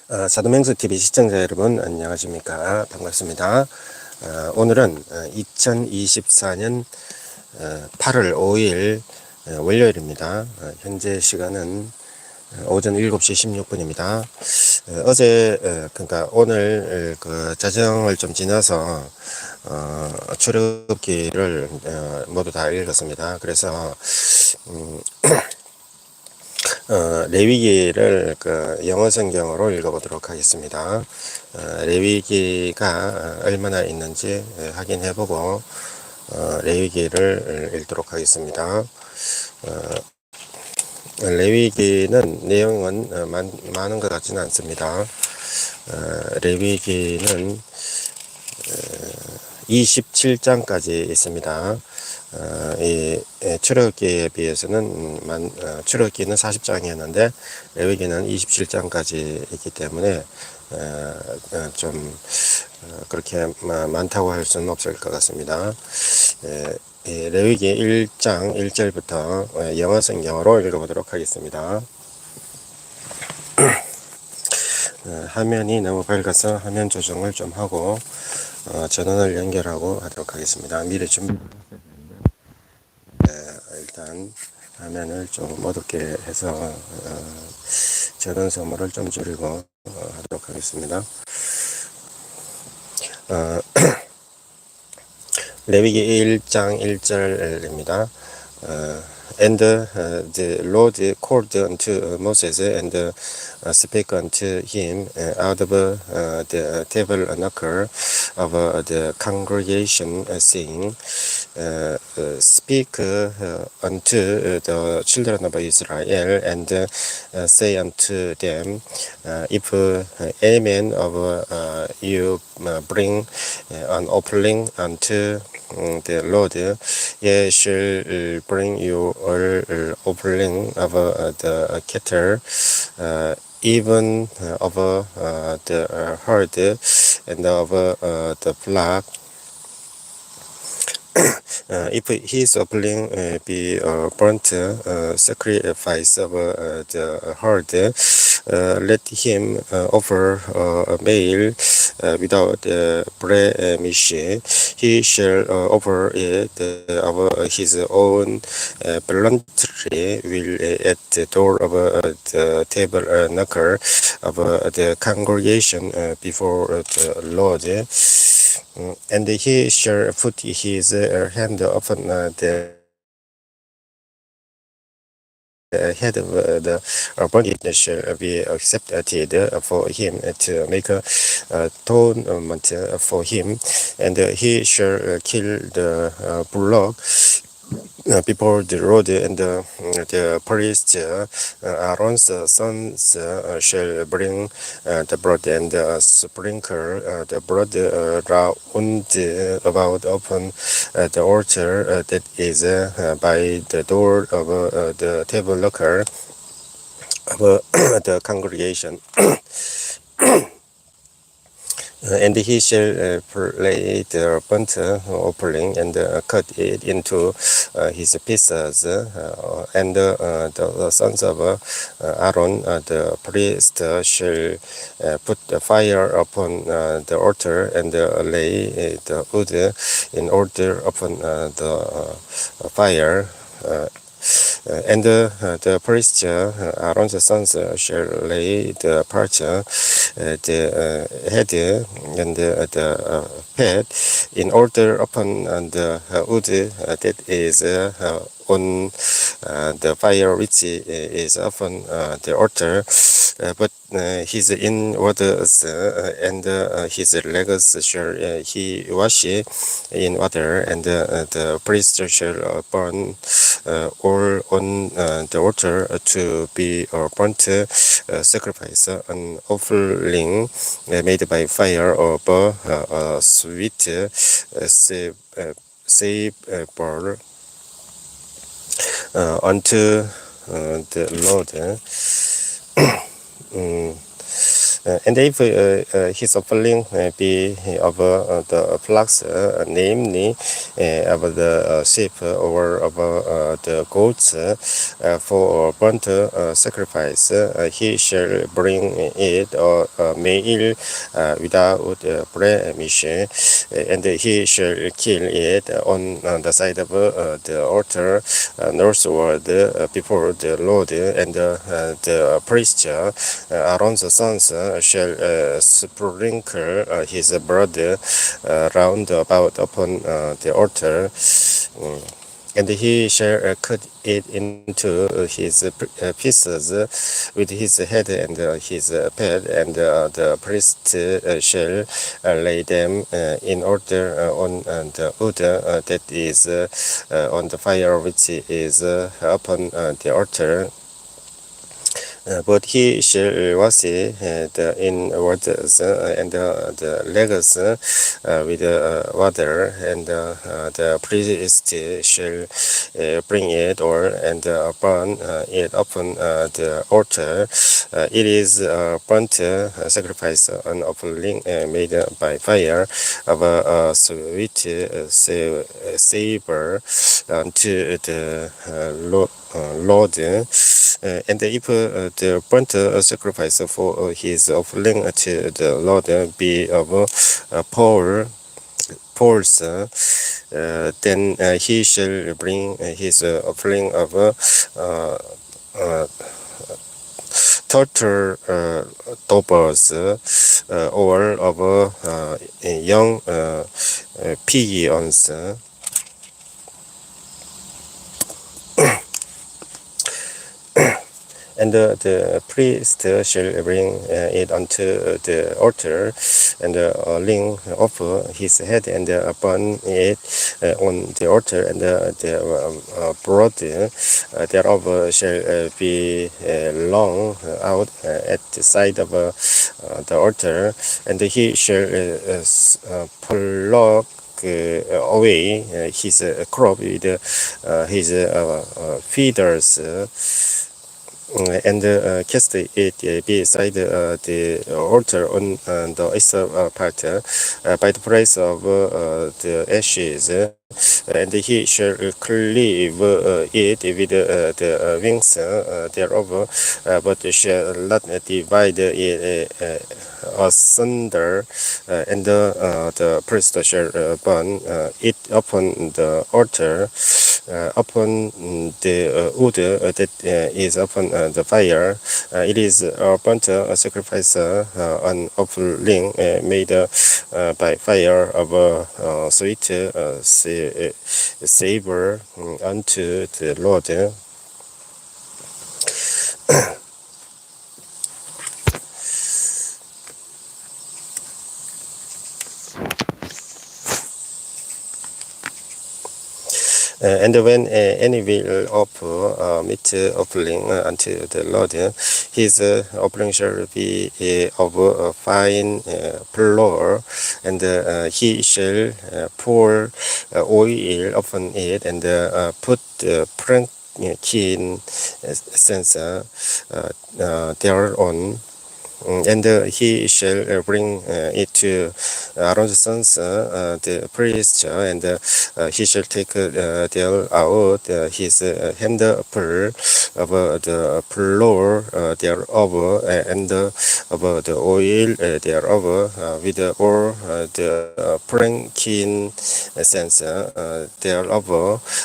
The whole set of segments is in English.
사도맹수 TV 시청자 여러분 안녕하십니까. 반갑습니다. 오늘은 2024년 8월 5일 월요일입니다. 현재 시간은 오전 7시 16분입니다. 어제 그러니까 오늘 그 자정을 좀 지나서 출애굽기를 모두 다 읽었습니다. 그래서 레위기를 그 영어 성경으로 읽어보도록 하겠습니다. 레위기가 얼마나 있는지 확인해보고 레위기를 읽도록 하겠습니다. 레위기는 내용은 많은 것 같지는 않습니다. 레위기는 27장까지 있습니다. 이 출애굽기에 비해서는 출애굽기는 40장이었는데 레위기는 27장까지 있기 때문에 좀 그렇게 많다고 할 수는 없을 것 같습니다. 레위기 1장 1절부터 영어 성경으로 읽어보도록 하겠습니다. 화면이 너무 밝아서 화면 조정을 좀 하고 전원을 연결하고 하도록 하겠습니다. 미리 준비. 일단 화면을 좀 어둡게 해서 전원 소모를 좀 줄이고 하도록 하겠습니다. 레위기 1장 1절입니다. And the Lord called unto Moses and spake unto him out of the tabernacle of the congregation, saying, Speak unto the children of Israel, and say unto them, If any man of you bring an offering unto the Lord, ye shall bring you all offering of the cattle, even of the herd, and of the flock. If his offering be burnt sacrifice of the herd, let him offer a male without blemish. He shall offer it of his own voluntary will at the door of the tabernacle of the congregation before the Lord. And he shall put his hand upon the head of the burnt. It shall be accepted for him to make atonement for him, and he shall kill the bullock before the Lord, and the priest Aaron's sons shall bring the blood and sprinkle the blood round about upon the altar that is by the door of the tabernacle of the congregation. And he shall lay the burnt offering and cut it into his pieces, and the sons of Aaron, the priest, shall put the fire upon the altar and lay the wood in order upon the fire. And the priest Aaron's sons shall lay the part, the head, and the head in order upon the wood that is on the fire which is upon the altar, but his inwards and his legs shall he wash in water, and the priest shall burn all on the altar to be burnt sacrifice, an offering made by fire of a sweet savor unto the Lord. And if his offering be of the flocks, namely of the sheep or of the goats, for burnt sacrifice, he shall bring it or male without blemish, and he shall kill it on the side of the altar northward before the Lord, and the priest Aaron's sons shall sprinkle his blood round about upon the altar. And he shall cut it into his pieces with his head and his head, and the priest shall lay them in order on the wood that is on the fire which is upon the altar. But he shall wash the inwards and the legs with water, and the priest shall bring it or and burn it upon the altar. It is burnt sacrifice, an offering made by fire of a sweet savor unto the Lord. And if the burnt sacrifice for his offering to the Lord be of poles, then he shall bring his offering of turtle doves or of young pigeons. And the priest shall bring it unto the altar, and ling off his head, and burn it on the altar, and the blood thereof shall be long out at the side of the altar, and he shall pluck away his crop with his feeders, and cast it beside the altar on the east part by the place of the ashes, and he shall cleave it with the wings thereof, but shall not divide it asunder, and the priest shall burn it upon the altar, upon the wood that is upon the fire. It is a burnt sacrifice, an offering made by fire of sweet savor unto the Lord. And when any will offer meat offering unto the Lord, his offering shall be of fine flour, and he shall pour oil upon it, and put frankincense thereon. And he shall bring it to Aaron's sons, the priests, and he shall take thereout his handful of the flour thereof, and of the oil thereof, with all the frankincense thereof,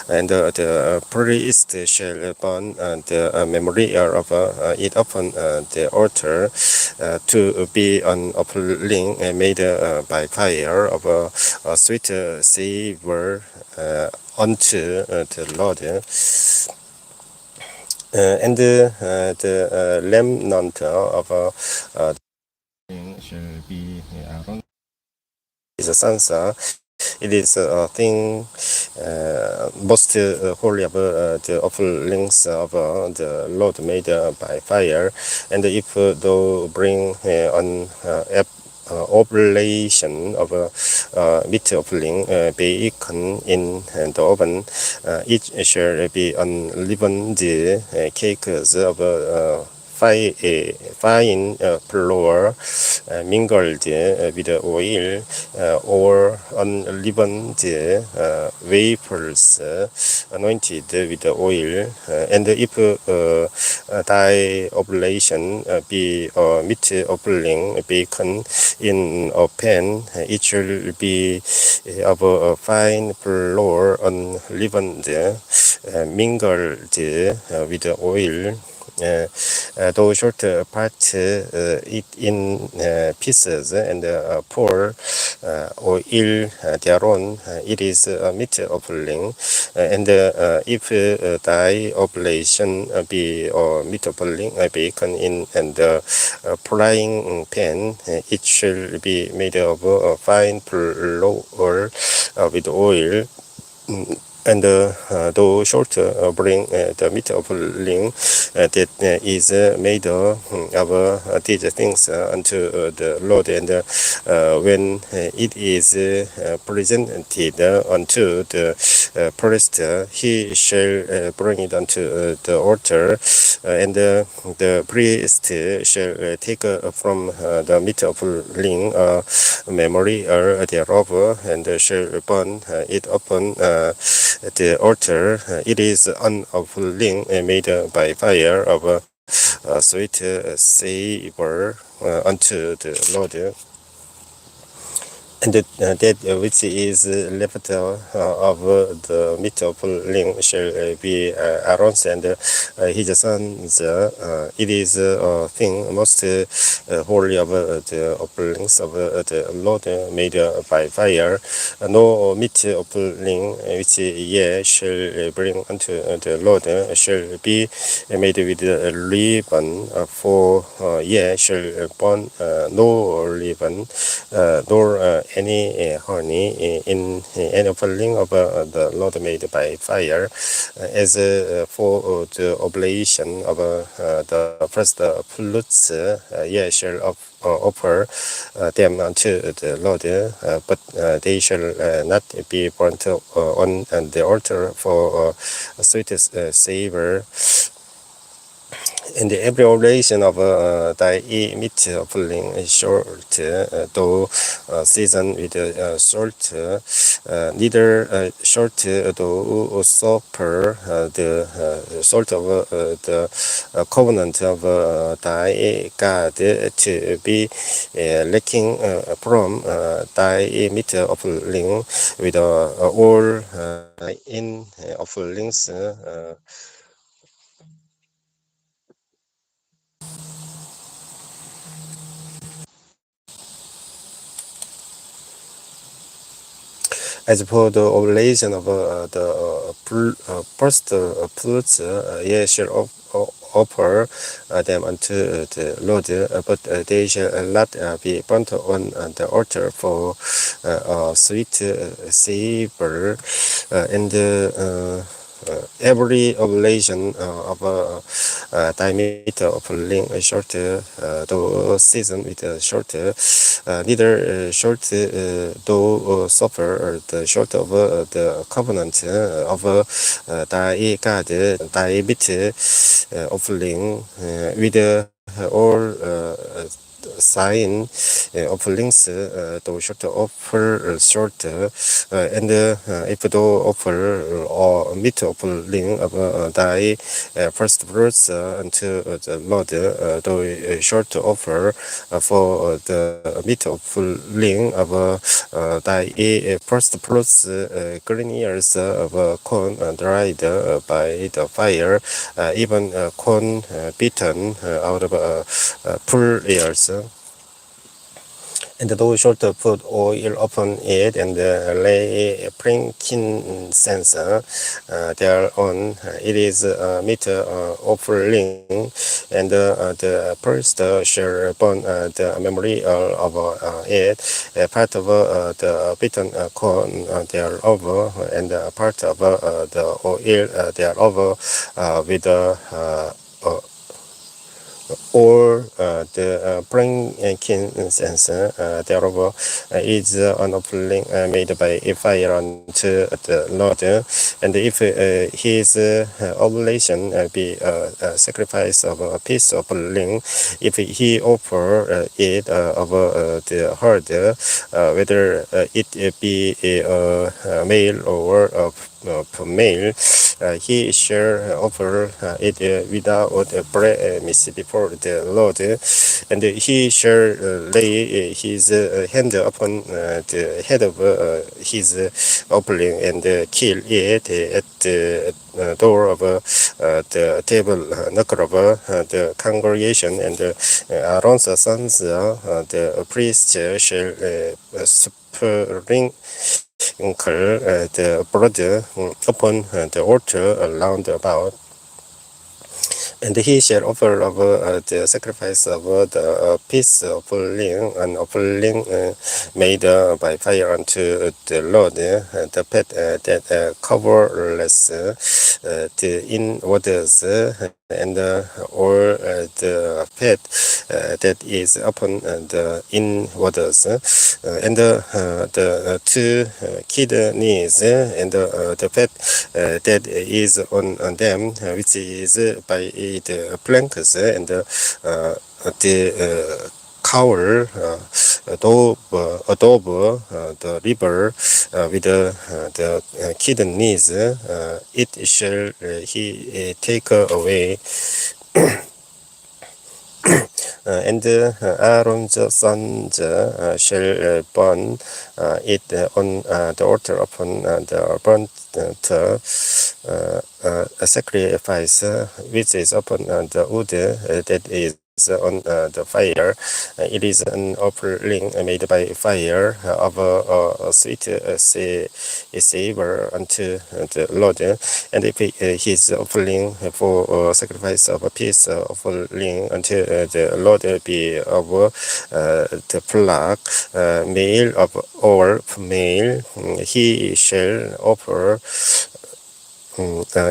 and the priest shall burn the memory of it upon the altar, to be an offering made by fire of a sweet savor unto the Lord. And the remnant of shall be Aaron his sons. It is a thing most holy of the offerings of the Lord made by fire. And if thou bring an oblation of meat offering bacon in the oven, it shall be unleavened cakes of fine flour mingled with oil or unleavened wafers anointed with oil. And if thy oblation be meat offering bacon in a pan, it shall be of a fine flour unleavened, mingled with oil. Thou shalt part it in pieces and pour oil thereon. It is a meat offering. And if thy oblation be meat offering bacon in and frying pan, it shall be made of fine flour with oil. And thou shalt bring the meat offering that is made of these things unto the Lord. And when it is presented unto the priest, he shall bring it unto the altar, and the priest shall take from the meat offering memorial thereof, and shall burn it upon the altar. It is an offering made by fire of sweet savor unto the Lord. And that which is left of the meat offering shall be Aaron's and his sons. It is a thing most holy of the offerings of the Lord made by fire. No meat offering which ye shall bring unto the Lord shall be made with leaven, for ye shall burn no leaven, nor any honey in any offering of the Lord made by fire. As for the oblation of the first fruits, ye shall offer them unto the Lord, but they shall not be burnt on the altar for sweet savor. And every oblation of thy meat offering is short, though seasoned with salt, neither short though suffer the salt of the covenant of thy God to be lacking from thy meat offering with all in offerings. As for the oblation of the first fruits, ye shall offer them unto the Lord, but they shall not be burnt on the altar for sweet savor. And every oblation of thy meat offering short, though seasoned with short, neither short though suffer the short of the covenant of thy God, thy meat offering with all sign offerings, thou shalt offer short, and if thou offer meat offering of thy first fruits unto the Lord, thou shalt offer for the meat offering of thy first fruits green ears of corn dried by the fire, even corn beaten out of full ears. And thou shalt put oil upon it, and lay frankincense thereon. It is meat offering, and the priest shall burn the memorial of it, part of the beaten corn thereof, and part of the oil thereof, with or the frankincense thereof is an offering made by a fire unto the Lord. And if his oblation be a sacrifice of a peace offering, if he offer it of the herd, whether it be male or male, he shall offer it without blemish before the Lord, and he shall lay his hand upon the head of his offering and kill it at the door of the table knocker of the congregation, and Aaron's sons, the priest, shall sprinkle the blood upon the altar round about, and he shall offer of the sacrifice of the peace offering, an offering made by fire unto the Lord, the pet that coverless the inwarders, and all the pet that is upon the inwarders, and the two kidneys, and the fat that is on them, which is by the planks, and the cowl adobe the river with the kidneys, it shall he take away. And Aaron's sons shall burn it on the altar upon the burnt a sacrifice which is upon the wood that is on the fire. It is an offering made by fire of a sweet savor unto the Lord. And if his offering for sacrifice of a peace offering unto the Lord be of the flock, male of or female, he shall offer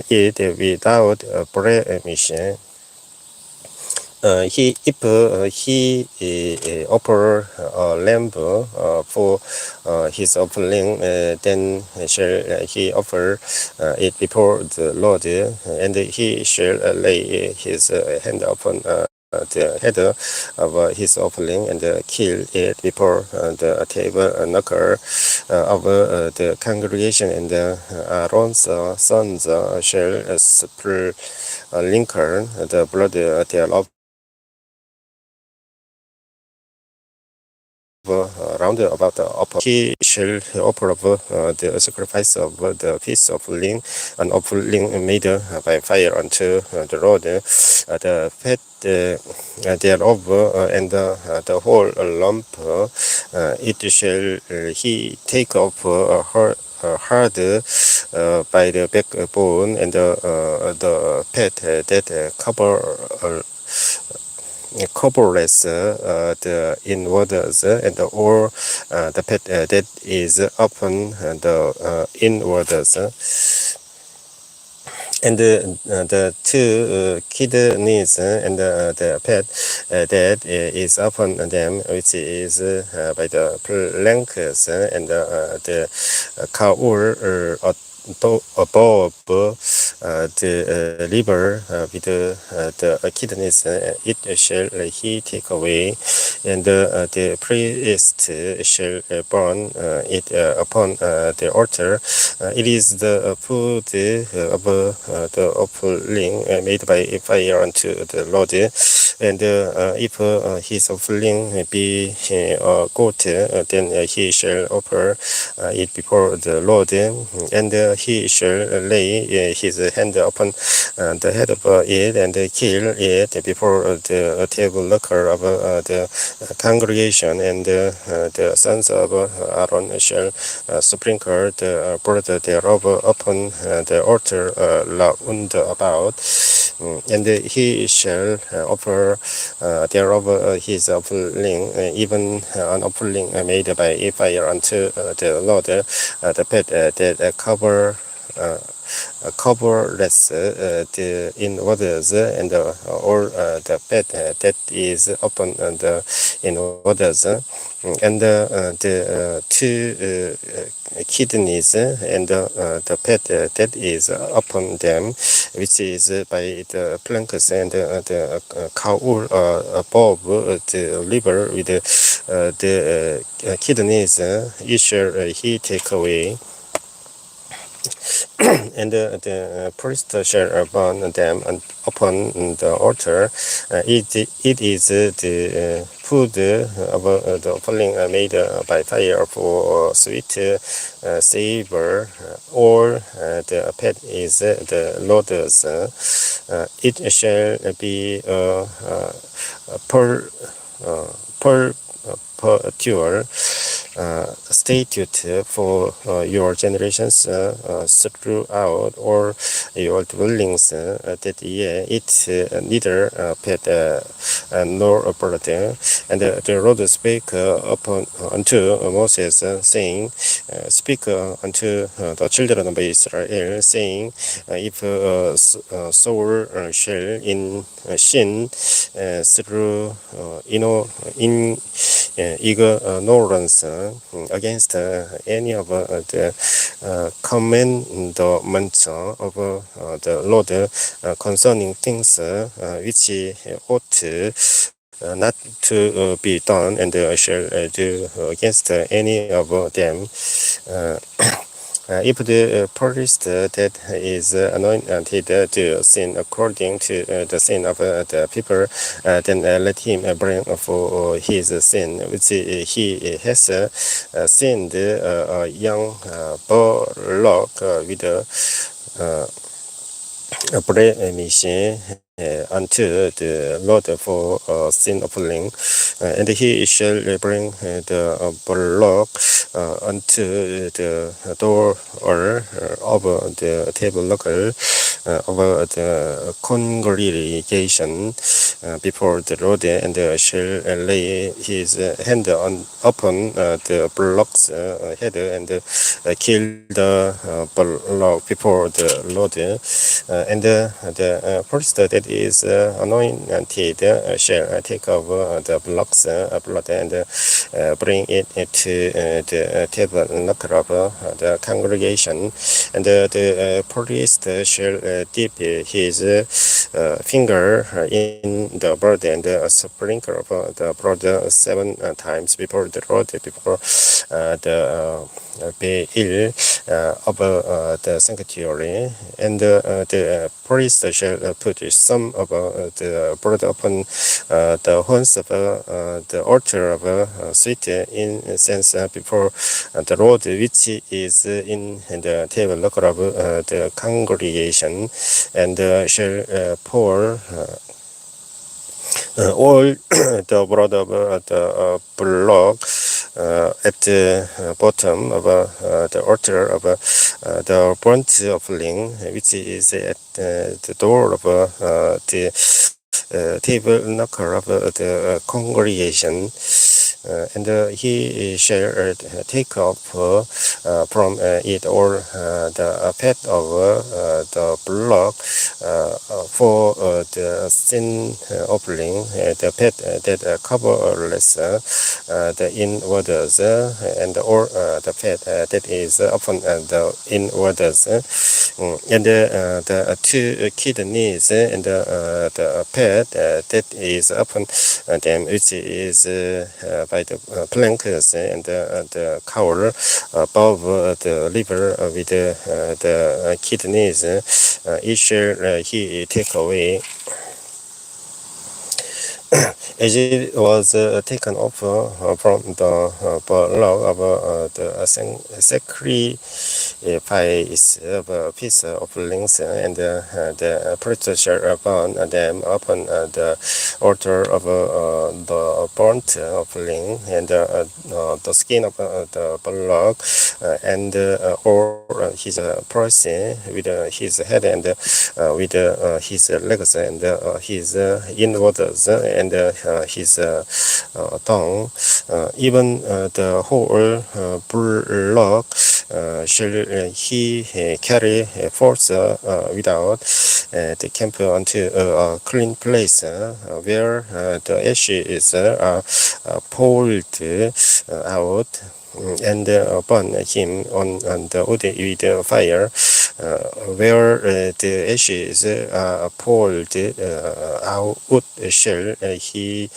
it without blemish. He offer a lamb for his offering, then shall he offer it before the Lord, and he shall lay his hand upon the head of his offering and kill it before the table knocker of the congregation, and Aaron's sons shall sprinkle the blood thereof round about the upper. He shall offer the sacrifice of the peace offering, an offering made by fire unto the Lord, the fat thereof, and the whole lump, it shall he take off hard by the backbone, and the fat that coverless the inwarders, and all the pet that is upon the inwarders, and the two kidneys, and the pet that is upon them, which is by the planks, and the cowl above the liver with the kidneys, it shall he take away, and the priest shall burn it upon the altar. It is the food of the offering made by fire unto the Lord, and if his offering be a goat, then he shall offer it before the Lord, and he shall lay his hand upon the head of it, and kill it before the table knocker of the congregation, and the sons of Aaron shall sprinkle the blood thereof upon the altar round about, and he shall offer thereof his offering, even an offering made by fire unto the Lord, the pet that cover coverless the inwarders and all the fat that is upon the inwarders, and the two kidneys and the fat that is upon them, which is by the flanks, and the cowl above the liver with the kidneys, you shall he take away. And the priest shall burn them upon the altar. It is the food of the offering made by fire for sweet savor, or the pet is the Lord's. It shall be per pure statute for your generations throughout all your dwellings, that ye eat neither pet nor blood. And the Lord spake upon unto Moses, saying, Speak unto the children of Israel, saying, If soul shall in sin through in ignorance against any of the commandments of the Lord concerning things which ought not to be done, and shall do against any of them. Uh, if the priest that is anointed to sin according to the sin of the people, then let him bring for his sin, which he has sinned, a young bullock with a blemish unto the Lord for sin offering, and he shall bring the bullock unto the door of the tabernacle of the congregation before the Lord, and shall lay his hand upon the bullock's head, and kill the bullock before the Lord. And the priest that is anointed shall take of the bullock's blood, and bring it to the tabernacle of the congregation, and the priest shall dip his finger in the blood, and sprinkle of the blood 7 times before the Lord, before the veil of the sanctuary, and the priest shall put some of the blood upon the horns of the altar of sweet incense before the Lord, which is in the tabernacle of the congregation, and shall pour all the blood of the bullock at the bottom of the altar of the burnt offering, which is at the door of the tabernacle of the congregation. And he shall take up from it all the fat of the bullock for the sin offering, the fat that coverless the inwarders, and all the fat that is upon the inwarders, and the two kidneys, and the fat that is upon them, which is by the planks, and the cowl above the liver with the kidneys, it shall he take away, as it was taken off from the block of the sacrifice of a piece of links, and the priest shall burn them upon the altar of the burnt offering, and the skin of the bullock, and or his person with his head, and with his legs, and his inwarders, and his tongue. Even the whole bullock shall he carry forth without the camp unto a clean place where the ashes are pulled out, and burn him on the wood with fire, where the ashes are pulled out shall he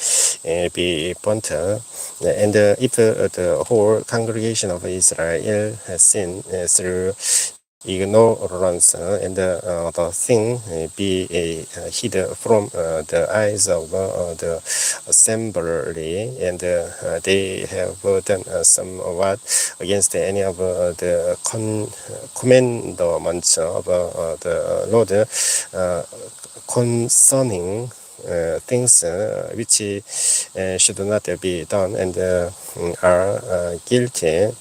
be burnt. And if the whole congregation of Israel has sinned through ignorance, and the thing be hid from the eyes of the assembly, and they have done somewhat against any of the commandments of the Lord concerning things which should not be done, and are guilty.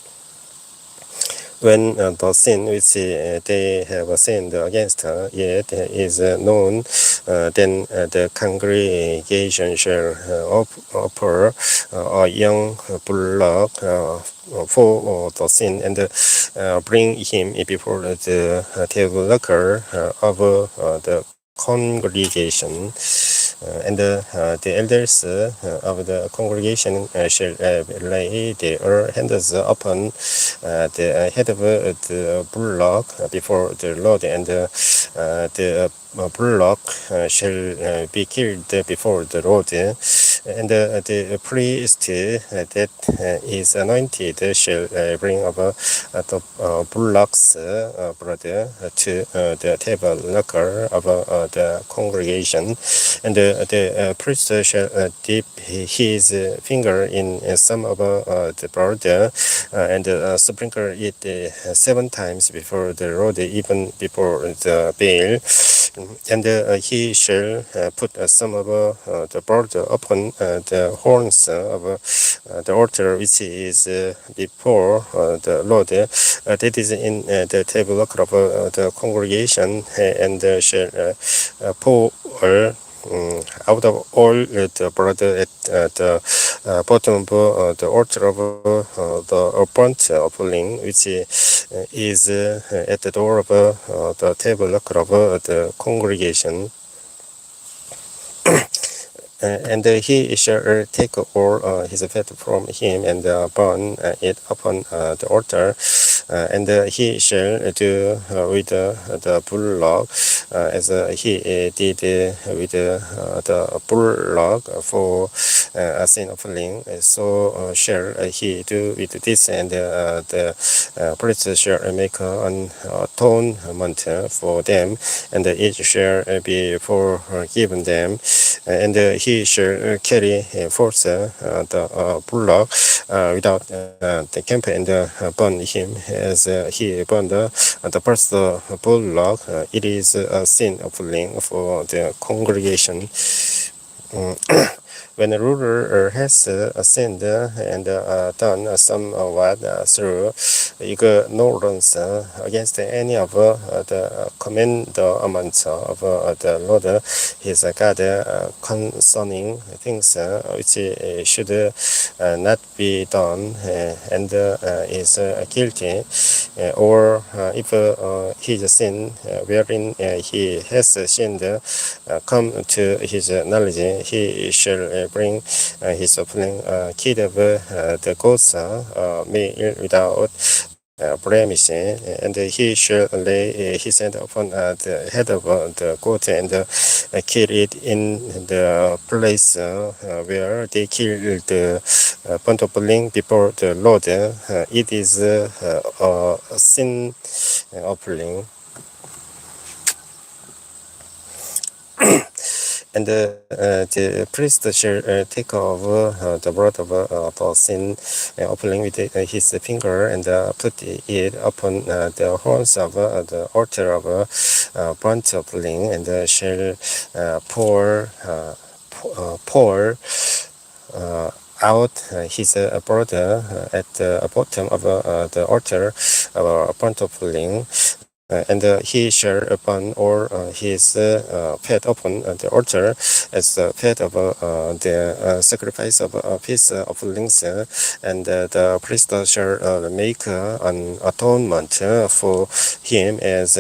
When the sin which they have sinned against it is known, then the congregation shall offer a young bullock for the sin, and bring him before the tabernacle of the congregation. And the elders of the congregation shall lay their hands upon the head of the bullock before the Lord, and the bullock shall be killed before the Lord, and the priest that is anointed shall bring up the bullock's blood to the tabernacle of the congregation, and the priest shall dip his finger in some of the blood and sprinkle it 7 times before the Lord, even before the veil. And he shall put some of the blood upon the horns of the altar which is before the Lord, that is in the tabernacle of the congregation, and shall pour out of all the blood at the bottom of the altar of the burnt offering, which is at the door of the tabernacle of the congregation. And he shall take all his fat from him, and burn it upon the altar. And he shall do with the bullock as he did with the bullock for a sin offering. So shall he do with this, and the priest shall make an atonement for them, and it shall be forgiven them. And he shall carry forth the bullock without the camp, and burn him as he burned the first bullock. It is a sin offering for the congregation. When a ruler has sinned and done somewhat through ignorance against any of the commandments of the Lord his God concerning things which should not be done, and is guilty, or if his sin wherein he has sinned come to his knowledge, he shall bring his offering kid of the goats male without blemish, and he shall lay his hand upon the head of the goat, and kill it in the place where they kill the burnt offering before the Lord. It is a sin offering. And the priest shall take of the blood of the sin offering with his finger, and put it upon the horns of the altar of burnt offering, and shall pour out his blood at the bottom of the altar of burnt offering. and he shall burn all his fat upon the altar as the fat of the sacrifice of peace offerings, and the priest shall make an atonement for him as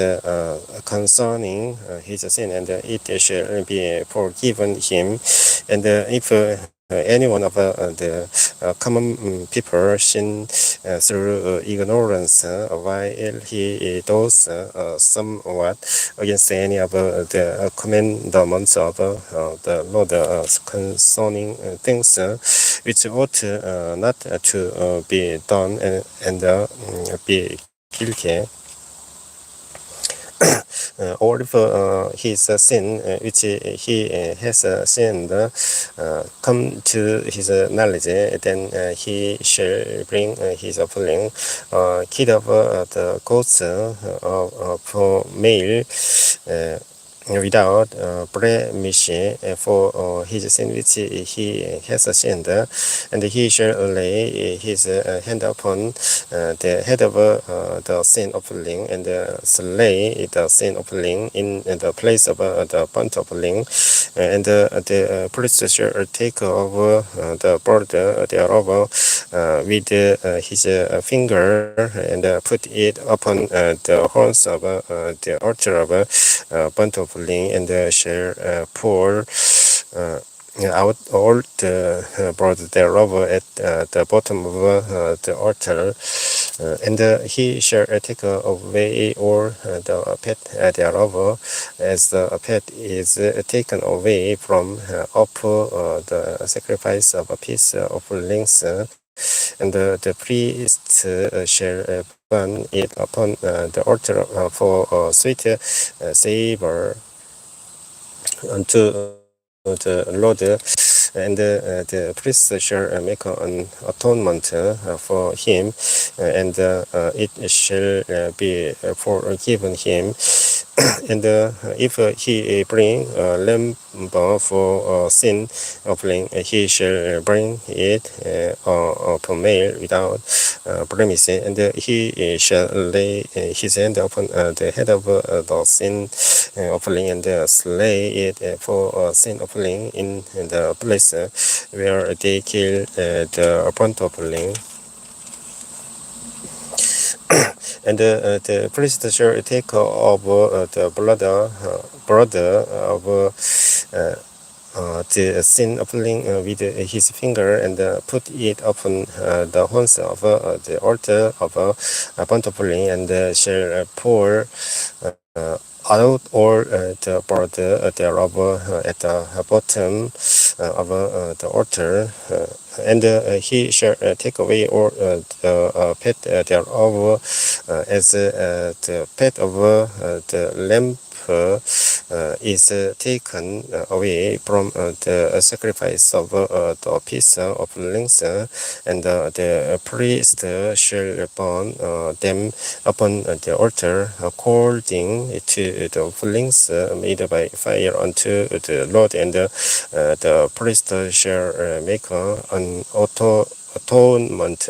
concerning his sin, and it shall be forgiven him. And if any one of the common people sin through ignorance while he does somewhat against any of the commandments of the Lord concerning things which ought not to be done, and be guilty, or if his sin which he has sinned come to his knowledge, then he shall bring his offering, kid of the goats for male, without blemish, for his sin which he has sinned, and he shall lay his hand upon the head of the sin offering, and slay the sin offering in the place of the burnt offering, and the priest shall take of the blood thereof with his finger, and put it upon the horns of the altar of burnt offering, and shall pour out all the blood thereof at the bottom of the altar, and he shall take away all the fat thereof, as the fat is taken away from off the sacrifice of peace offerings, and the priest shall burn it upon the altar for sweet savor unto the Lord, and the priest shall make an atonement for him, and it shall be forgiven him. And if he bring a lamb for sin offering, he shall bring it upon male without blemish, and he shall lay his hand upon the head of the sin offering, and slay it for sin offering in the place where they kill the burnt offering. And the priest shall take of the blood of the sin offering with his finger, and put it upon the horns of the altar of burnt offering, and shall pour out all the blood thereof at the bottom of the altar, and he shall take away all the fat thereof, as the fat of the lamb is taken away from the sacrifice of the peace offerings, and the priest shall burn them upon the altar according to the offerings made by fire unto the Lord, and the priest shall make an atonement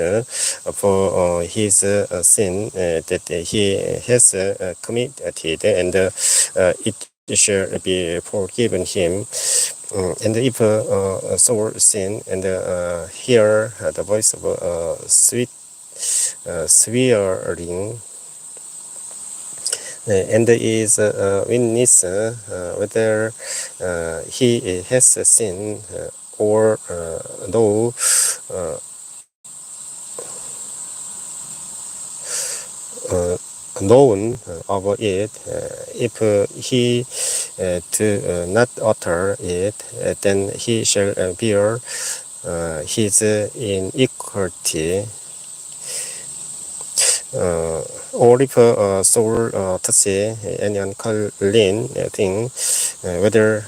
for his sin that he has committed, and it shall be forgiven him. And if a soul sin and hear the voice of swearing, and is witness whether he has sinned, or though known of it, if he do not utter it, then he shall bear his iniquity. Or if a soul touch any unclean thing, whether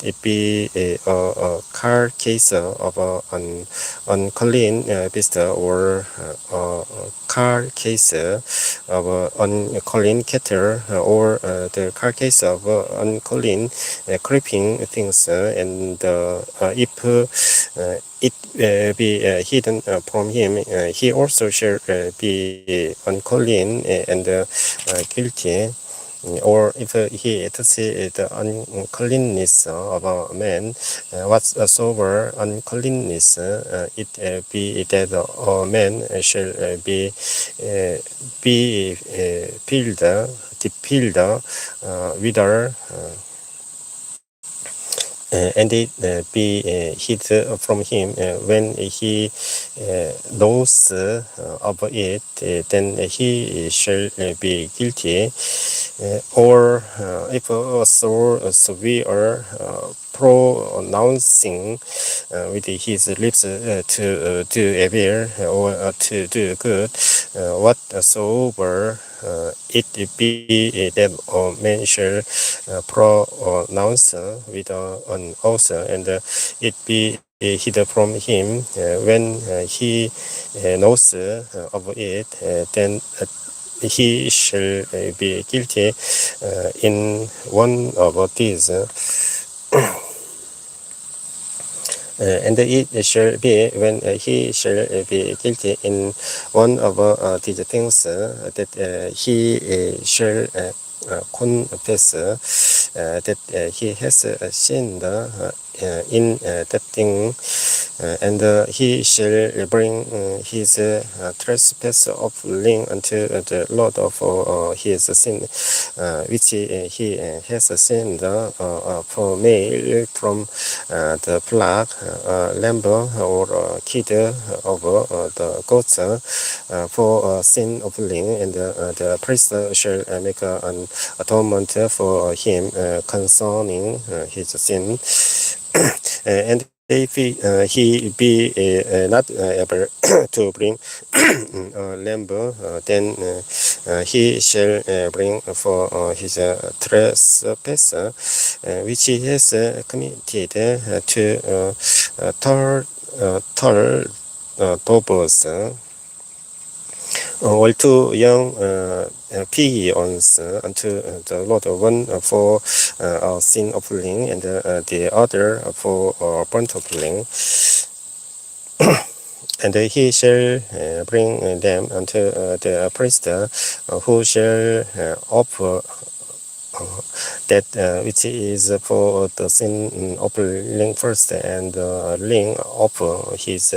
it be a carcass of an unclean beast, or a carcass of unclean cattle, or the carcass of unclean creeping things, and if it be hidden from him, he also shall be unclean and guilty, or if he touches the uncleanness of a man, whatsoever uncleanness it be that a man shall be defiled wither, and it be hid from him. When he knows of it, then he shall be guilty. Or if so severe pronouncing with his lips to do evil or to do good, whatsoever it be that a man shall pronounce with an oath, and it be hid from him. When he knows of it, then he shall be guilty in one of these. And it shall be when he shall be guilty in one of these things that he shall confess that he has sinned in that thing, and he shall bring his trespass offering unto the Lord for his sin, which he has sinned, for male from the flock, lamb or kid of the goats, for sin offering, and the priest shall make an atonement for him concerning his sin. And if he be not able to bring a lamb, then he shall bring for his trespass, which he has committed, to tall doves, or two young pigeons unto the Lord, one for sin offering, and the other for burnt offering. And he shall bring them unto the priest, who shall offer that which is for the sin offering first, and ling off his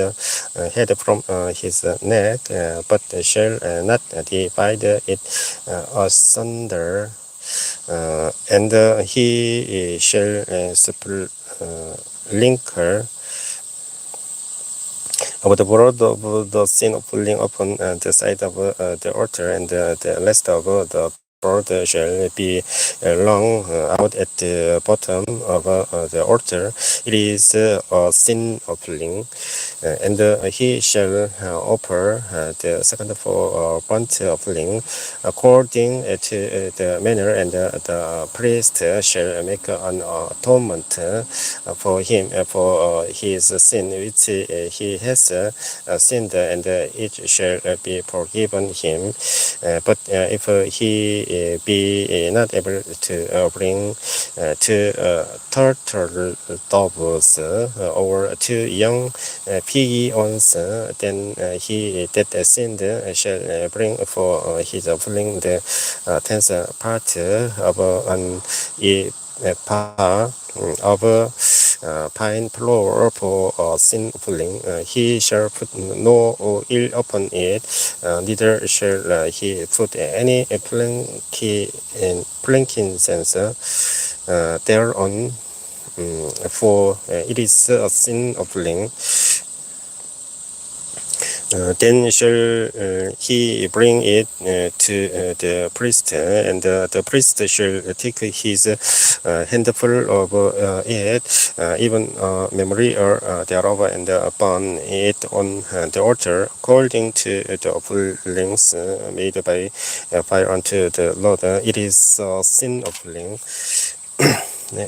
head from his neck, but shall not divide it asunder, and he shall sprinkle of the blood of the sin offering upon the side of the altar, and the rest of the blood shall be long out at the bottom of the altar. It is a sin offering, and he shall offer the second for burnt offering according to the manner, and the priest shall make an atonement for him for his sin which he has sinned, and it shall be forgiven him. But if he be not able to bring two turtle doves or two young pigeons, then he that sinned shall bring for his offering the tenth part of an ephah of pine flour for sin offering. He shall put no oil upon it, neither shall he put any frankincense thereon, for it is a sin offering. Then shall he bring it to the priest, and the priest shall take his handful of it, even memory thereof, and burn it on the altar, according to the offerings made by fire unto the Lord. It is a sin offering.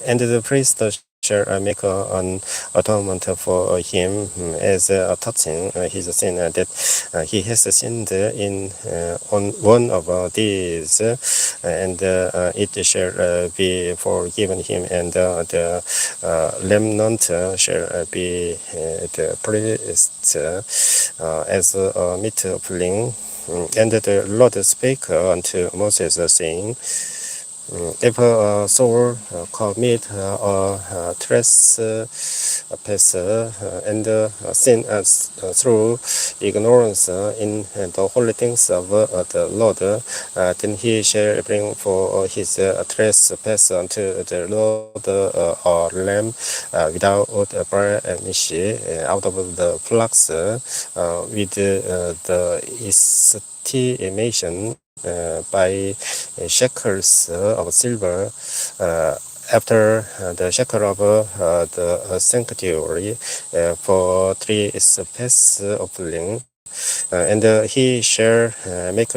And the priest shall make an atonement for him as touching his sin, that he has sinned in on one of these, and it shall be forgiven him, and the remnant shall be the priest as a meat offering. And the Lord spake unto Moses, saying, if a soul commit a trespass and sin through ignorance in the holy things of the Lord, then he shall bring for his trespass unto the Lord a lamb without blemish out of the flocks with the estimation by shekels of silver after the shekel of the sanctuary for 3 space offering. And he shall make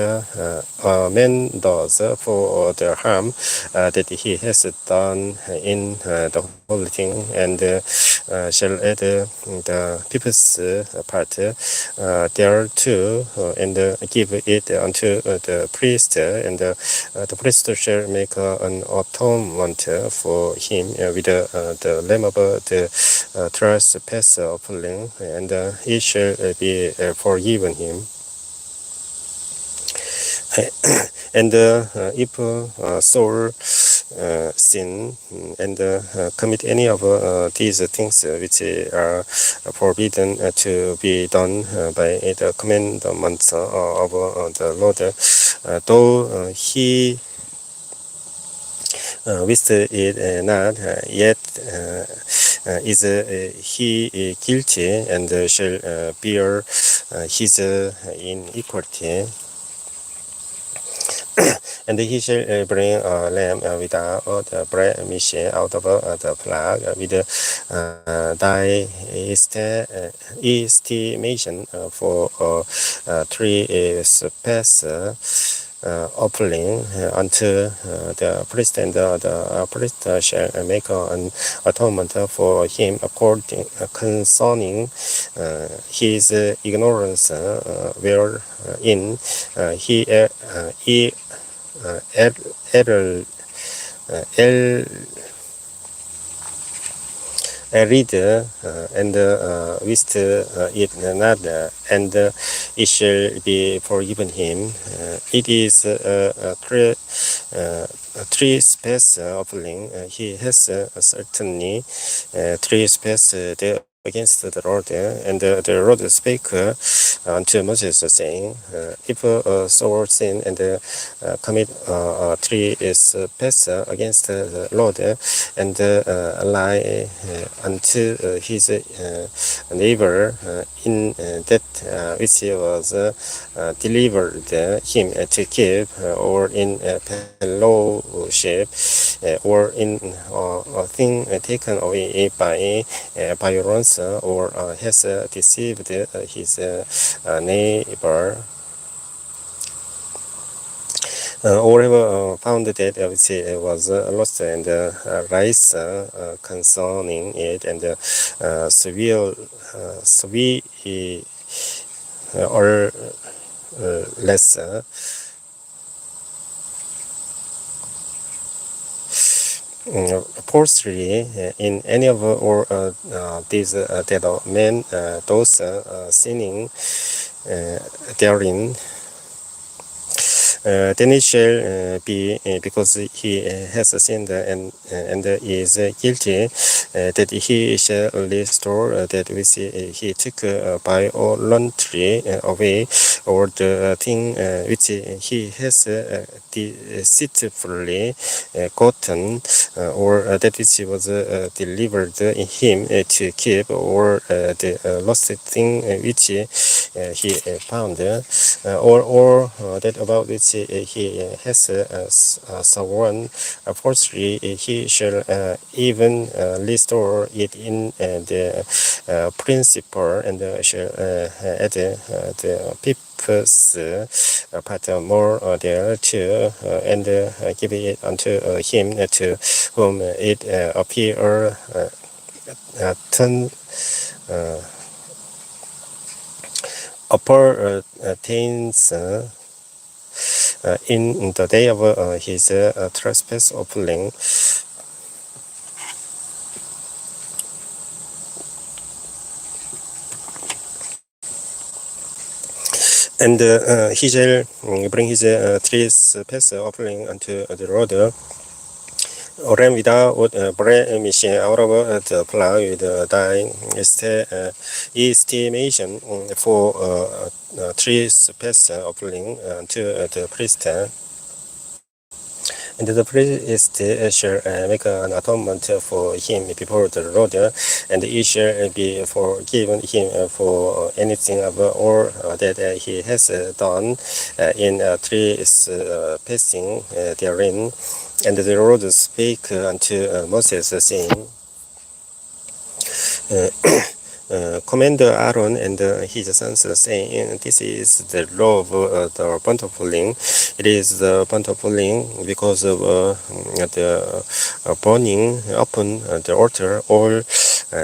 amends for the harm that he has done in the holy thing, and shall add the people's part thereto, and give it unto the priest, and the priest shall make an atonement for him with the lamb of the trespass offering, and he shall be forgiven him. And if soul sin and commit any of these things which are forbidden to be done by the commandments of the Lord, though he with it not, yet is he guilty, and shall bear his iniquity. And he shall bring a lamb without blemish out of the flock with thy estimation for 3 space offering unto the priest, and the priest shall make an atonement for him according concerning his ignorance wherein he erred read and wist it not, and it shall be forgiven him. It is three space offering. He has certainly 3 space against the Lord, and the Lord spake unto Moses, saying, if a soul sin and commit 3 space against the Lord, and lie unto his neighbor in that which was delivered him to keep, or in fellowship, or in a thing taken away by violence, or has deceived his neighbor, or have found that which was lost, and rise concerning it, and swear or less falsely in any of or these dead men, those sinning therein, then it shall be because he has sinned and is guilty, that he shall restore that which he took violently away, or the thing which he has deceitfully gotten, or that which was delivered in him to keep, or the lost thing which he found, or that about which he has sworn falsely, he shall even restore it in the principle, and shall add the people's part more there too, and give it unto him to whom it appear turn upper taints in the day of his trespass offering. And he shall bring his trespass offering unto the road. Oren without blemish out of the plow with thy estimation for trespass offering unto the priest. And the priest shall make an atonement for him before the Lord, and it shall be forgiven him for anything of all that he has done in trespassing therein. And the Lord spake unto Moses, saying, uh, command Aaron and his sons, saying, This is the law of the burnt offering. It is the burnt offering because of the burning upon the altar all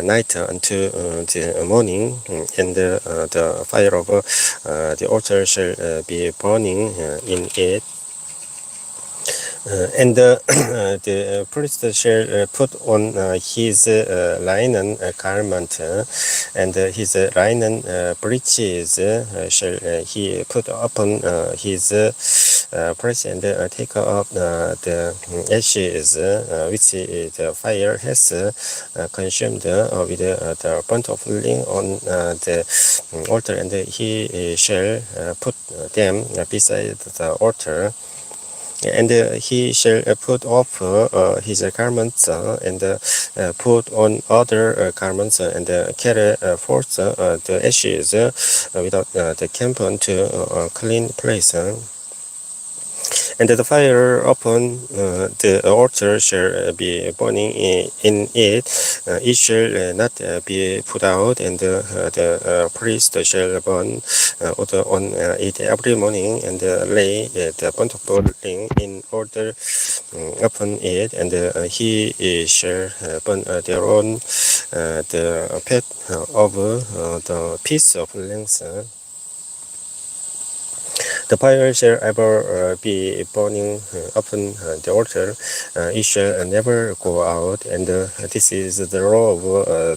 night until the morning, and the fire of the altar shall be burning in it. And the priest shall put on his linen garment, and his linen breeches shall he put upon his breast, and take up the ashes which the fire has consumed with the burnt offering on the altar, and he shall put them beside the altar. And he shall put off his garments and put on other garments and carry forth the ashes without the camp unto a clean place. And the fire upon the altar shall be burning in it. It shall not be put out, and the priest shall burn on it every morning, and lay the burnt offering in order upon it, and he shall burn thereon the fat of the piece of length. The fire shall ever be burning upon the altar. It shall never go out, and this is the law of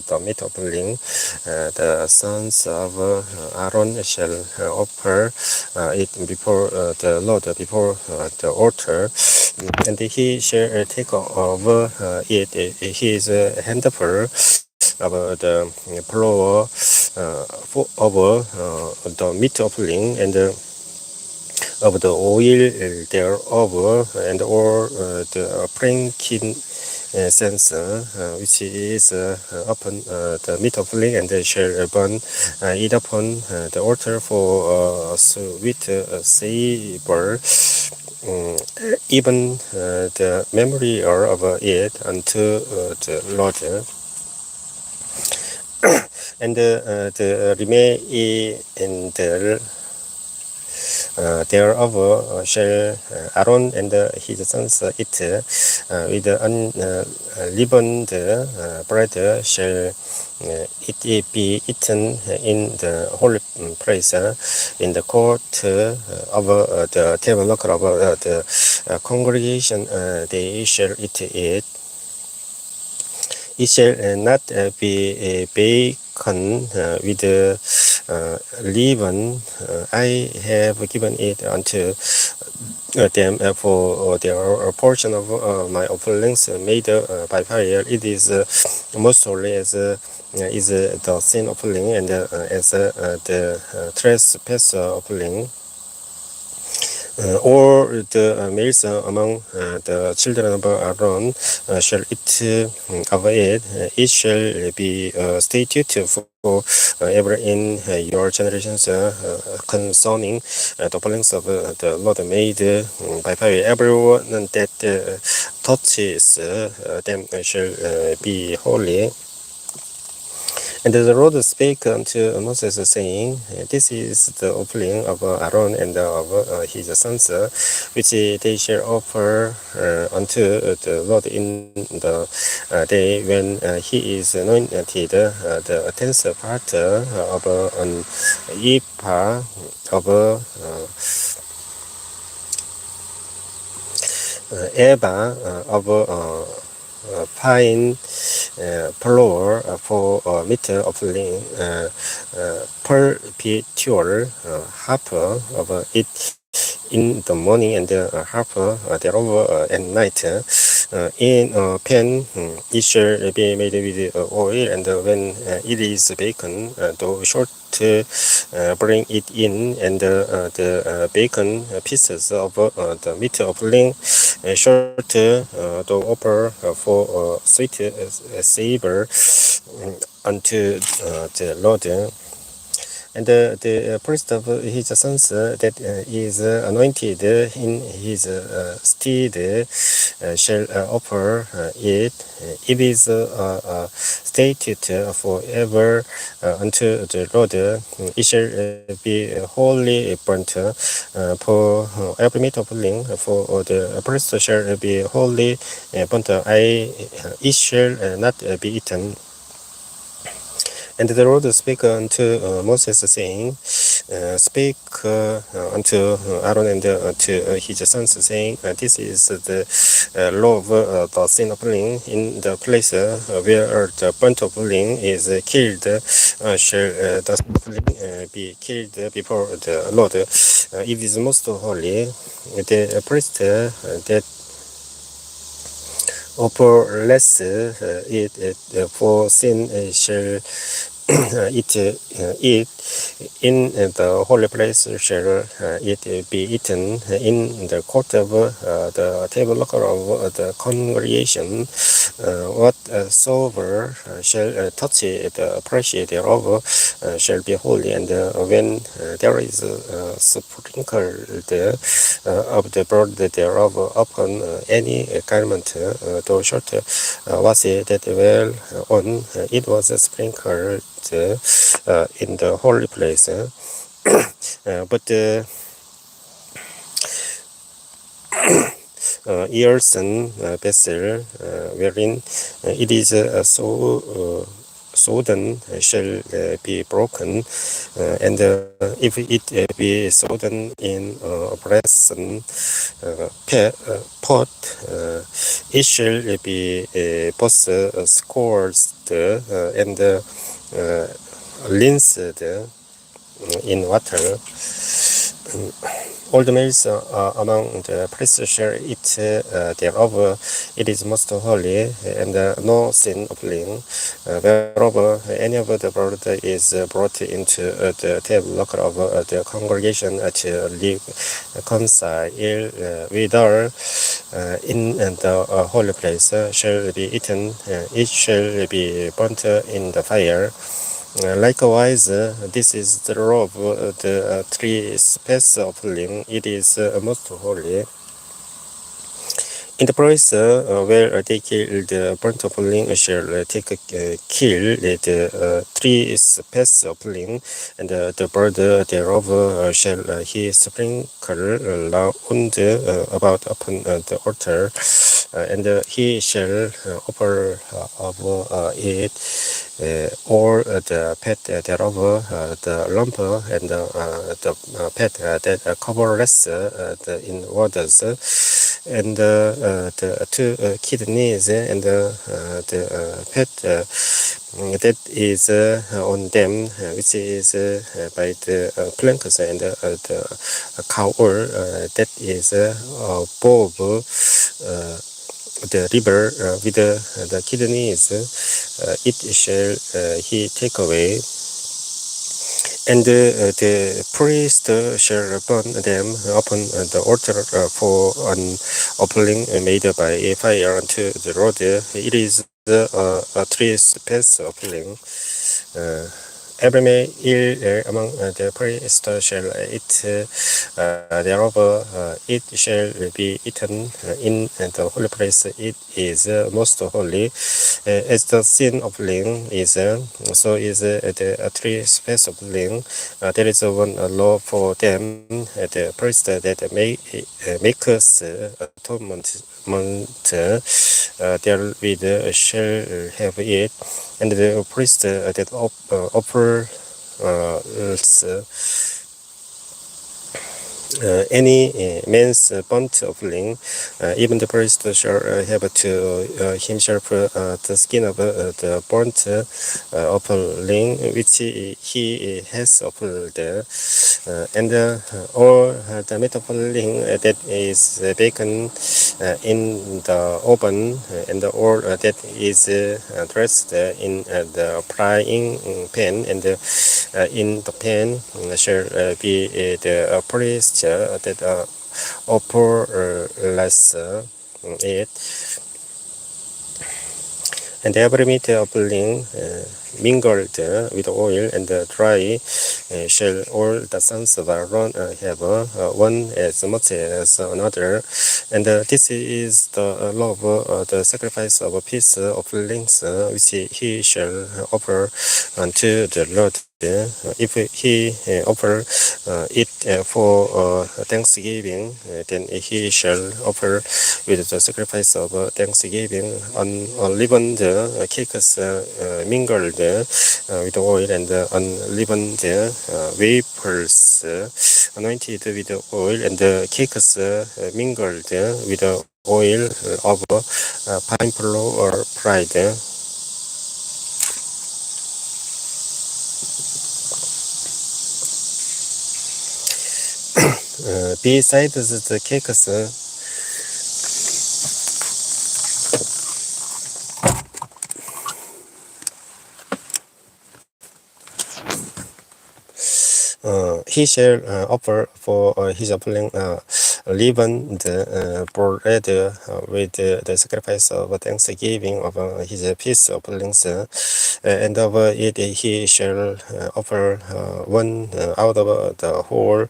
the meat offering. The sons of Aaron shall offer it before the Lord, before the altar, and he shall take of it his handful of the flour of the meat offering, and of the oil thereof, and all the frankincense which is upon the meat offering, and they shall burn it upon the altar for sweet savor, even the memory of it unto the Lord. And the remainder thereof shall Aaron and his sons eat with unleavened bread shall it be eaten in the holy place in the court of the tabernacle of the congregation. They shall eat it. It shall not be bacon with leaven. I have given it unto them for their portion of my offerings made by fire. It is most holy as is the sin offering, and as the trespass offering. All the males among the children of Aaron shall eat of it. It shall be a statute for ever in your generations concerning the offerings of the Lord made by fire. Everyone that touches them shall be holy. And the Lord spake unto Moses, saying, This is the offering of Aaron and of his sons, which they shall offer unto the Lord in the day when he is anointed, the tenth part of an ephah of ephah of fine flour for meat offering, perpetual half of it in the morning and half thereof at night. In a pan, it shall be made with oil, and when it is bacon, thou shalt bring it in, and the bacon pieces of the meat offering shalt thou offer for sweet savor unto the Lord. And the priest of his sons that is anointed in his stead shall offer it. It is stated forever unto the Lord. It shall be wholly burnt for every meat offering. For the priest shall be wholly burnt. It shall not be eaten. And the Lord spake unto Moses, saying, Speak unto Aaron and to his sons, saying, This is the law of the sin offering in the place where the burnt offering is killed. Shall the sin offering be killed before the Lord? It is most holy. The priest that offer less it for sin shall eat in the holy place shall it be eaten in the court of the tabernacle of the congregation. Whatsoever shall touch the flesh thereof shall be holy, and when there is sprinkled of the blood thereof upon any garment, thou shalt wash it well on. It was sprinkled in the holy place. But earthen vessel wherein it is sodden shall be broken, and if it be sodden in a brazen pot, it shall be both scourged and rinsed in water. All the males among the priests shall eat thereof. It is most holy, and no sin offering. Whereover any of the blood is brought into the tabernacle of the congregation to reconcile with her in the holy place shall be eaten. It shall be burnt in the fire. Likewise, this is the law of the three species of offering. It is most holy. In the place where they kill the burnt offering shall take kill the three species of offering, and the blood thereof shall he sprinkle round about upon the altar, and he shall offer of it or the pet thereof, the lump and the pet that coverless in waters, and the two kidneys and the pet that is on them, which is by the flanks, and the cowl that is above the river with the kidneys, it shall he take away. And the priest shall burn them upon the altar for an offering made by fire unto the Lord. It is a trespass offering. Every male among the priests shall eat thereof. It shall be eaten in the holy place. It is most holy. As the sin offering is, so is the trespass offering. There is one law for them. The priest that makes atonement therewith shall have it, and the priest that offers any man's burnt offering, even the priest shall have to himself the skin of the burnt offering which he has offered, and or the meat offering that is baken in the oven, and or that is dressed in the frying pan, and in the pan shall be the priest that offer less it, and every meat offering mingled with oil and dry shall all the sons of Aaron have one as much as another. And this is the law of the sacrifice of peace offerings which he shall offer unto the Lord. If he offer it for thanksgiving, then he shall offer with the sacrifice of thanksgiving unleavened cakes mingled with oil, and unleavened wafers anointed with oil, and cakes mingled with oil of pine flour or fried. Besides the cakes, he shall offer for his offering leavened bread with the sacrifice of thanksgiving of his peace offerings, and of it he shall offer one out of the whole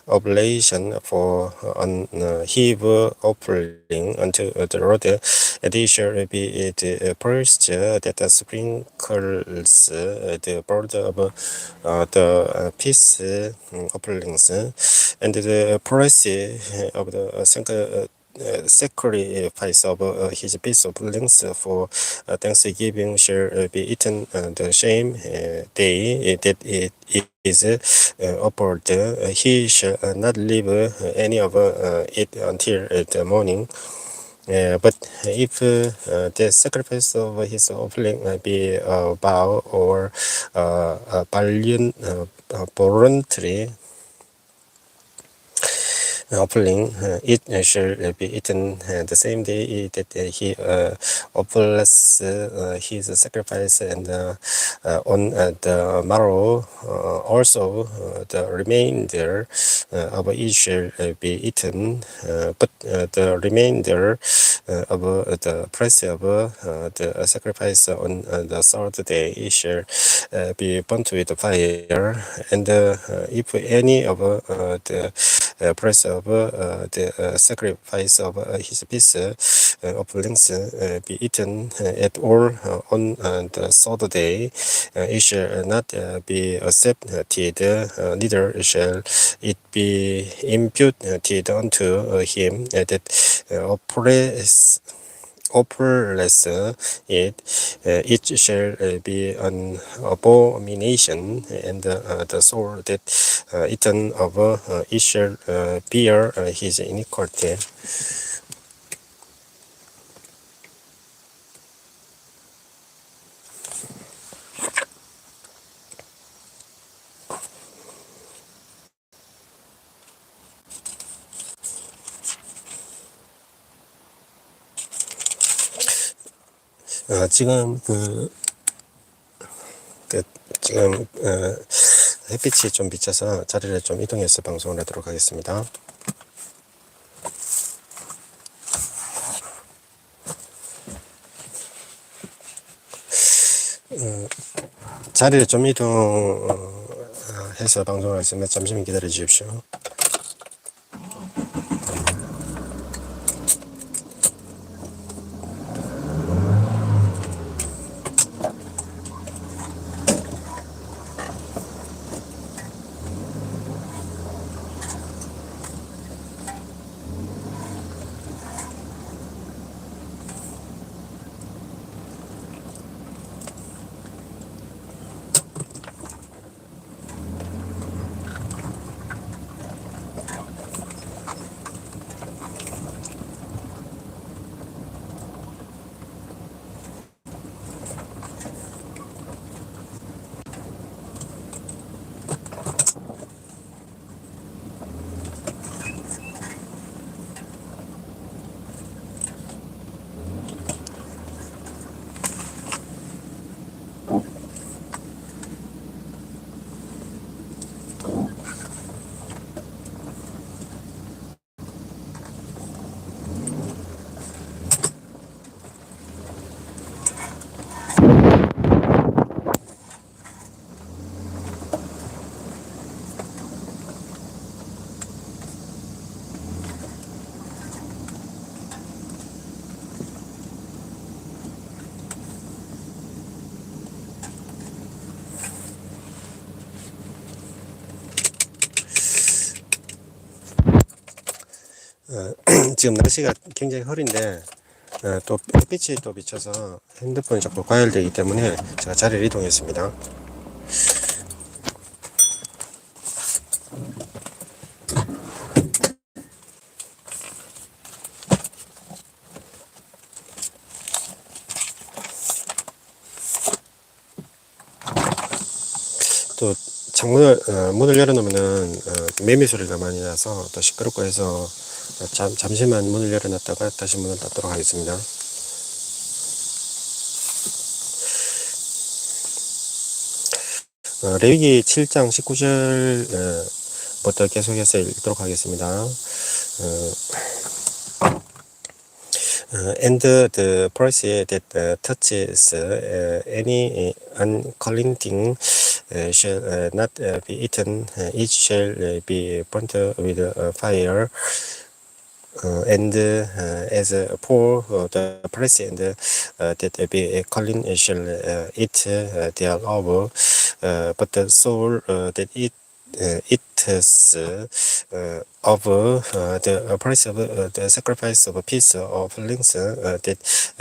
oblation for an heave offering unto the Lord, and he shall be the priest that sprinkles the blood of the peace offerings, and the price of the sacrifice of his peace offerings for thanksgiving shall be eaten the same day that it is offered. He shall not leave any of it until the morning. But if the sacrifice of his offering be vow or voluntary offering, it shall be eaten the same day that he offers his sacrifice, and on the morrow also the remainder of it shall be eaten, but the remainder of the price of the sacrifice on the third day shall be burnt with fire, and if any of the price of the sacrifice of his peace offerings be eaten at all on the third day, it shall not be accepted, neither shall it be imputed unto him that oppress it. It shall be an abomination, and the soul that eaten of it shall bear his iniquity. 지금 지금 햇빛이 좀 비쳐서 자리를 좀 이동해서 방송을 하도록 하겠습니다. 자리를 좀 이동해서 방송을 하겠습니다. 잠시만 기다려 주십시오. 지금 날씨가 굉장히 흐린데 또 햇빛이 또 비쳐서 핸드폰이 자꾸 과열되기 때문에 제가 자리를 이동했습니다. 또 창문을 문을 열어놓으면은 매미 소리가 많이 나서 또 시끄럽고 해서 잠시만 문을 열어놨다가 다시 문을 닫도록 하겠습니다. 레위기 7장 19절부터 계속해서 읽도록 하겠습니다. And the person that touches any unclean thing shall not be eaten. It shall be burnt with fire. And as for the person that be clean shall eat thereof. But the soul that eats of the price of the sacrifice of a peace offerings that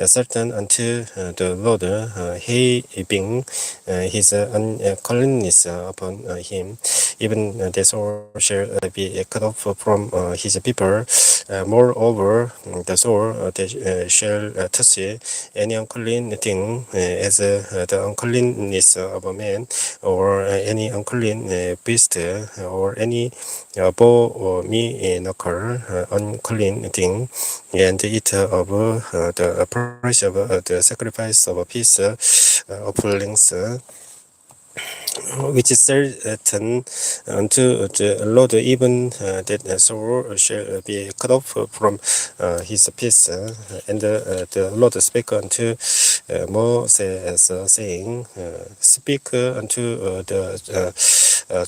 certain unto the Lord, he being his uncleanness upon him, even the soul shall be cut off from his people. Moreover, the soul that shall touch any unclean thing, as the uncleanness of a man, or any unclean beast, or any bow or me knuckle, unclean thing, and eat of the price of the sacrifice of a peace offerings, which is certain unto the Lord, even that soul shall be cut off from his peace. And the Lord spake unto Moses, saying, Speak unto the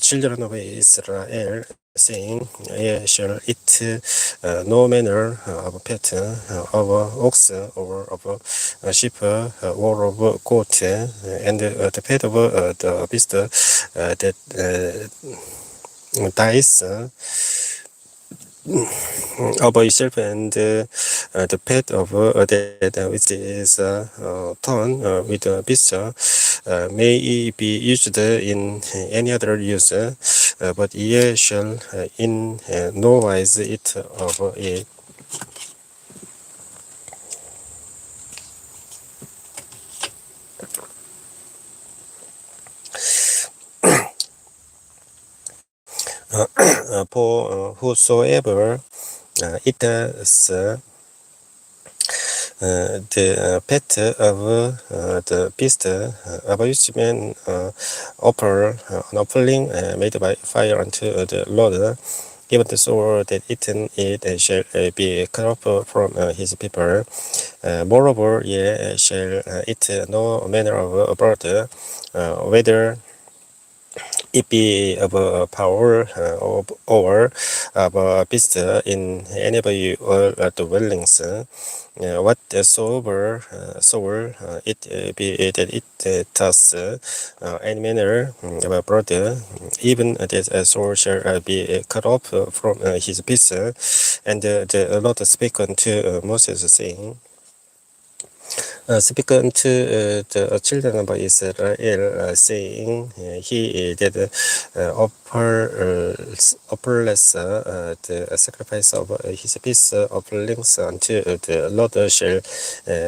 children of Israel, saying, Ye shall eat no manner of pet, of ox, or of sheep, or of goat, and the pet of the beast that dies of yourself, and the pet of that which is torn with the beast may be used in any other use, but ye shall in no wise eat of it. For whosoever eateth the pet of the beast of which men offer an offering made by fire unto the Lord, even the soul that eaten it shall be cut off from his people. Moreover, ye shall eat no manner of bird, whether it be of a power or of a beast in any of your dwellings. Whatsoever soul it be that it does any manner of a brother, even that soul shall be cut off from his peace. And the Lord spake unto Moses, saying, Speak unto the children of Israel, saying, He that offerless the sacrifice of his peace offerings unto the Lord shall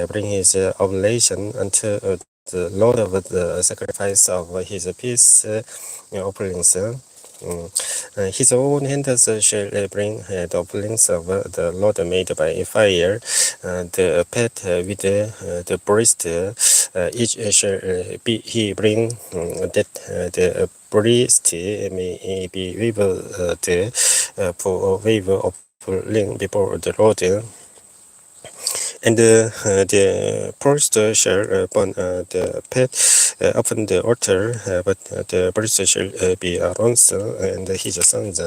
bring his oblation unto the Lord of the sacrifice of his peace offerings. His own hands shall bring the offerings of the Lord made by fire, the pet with the breast, each shall be he bring that the breast may be waved for a wave offering before the Lord. And the priest shall burn the pet upon the altar, but the priest shall be Aaron's and his sons.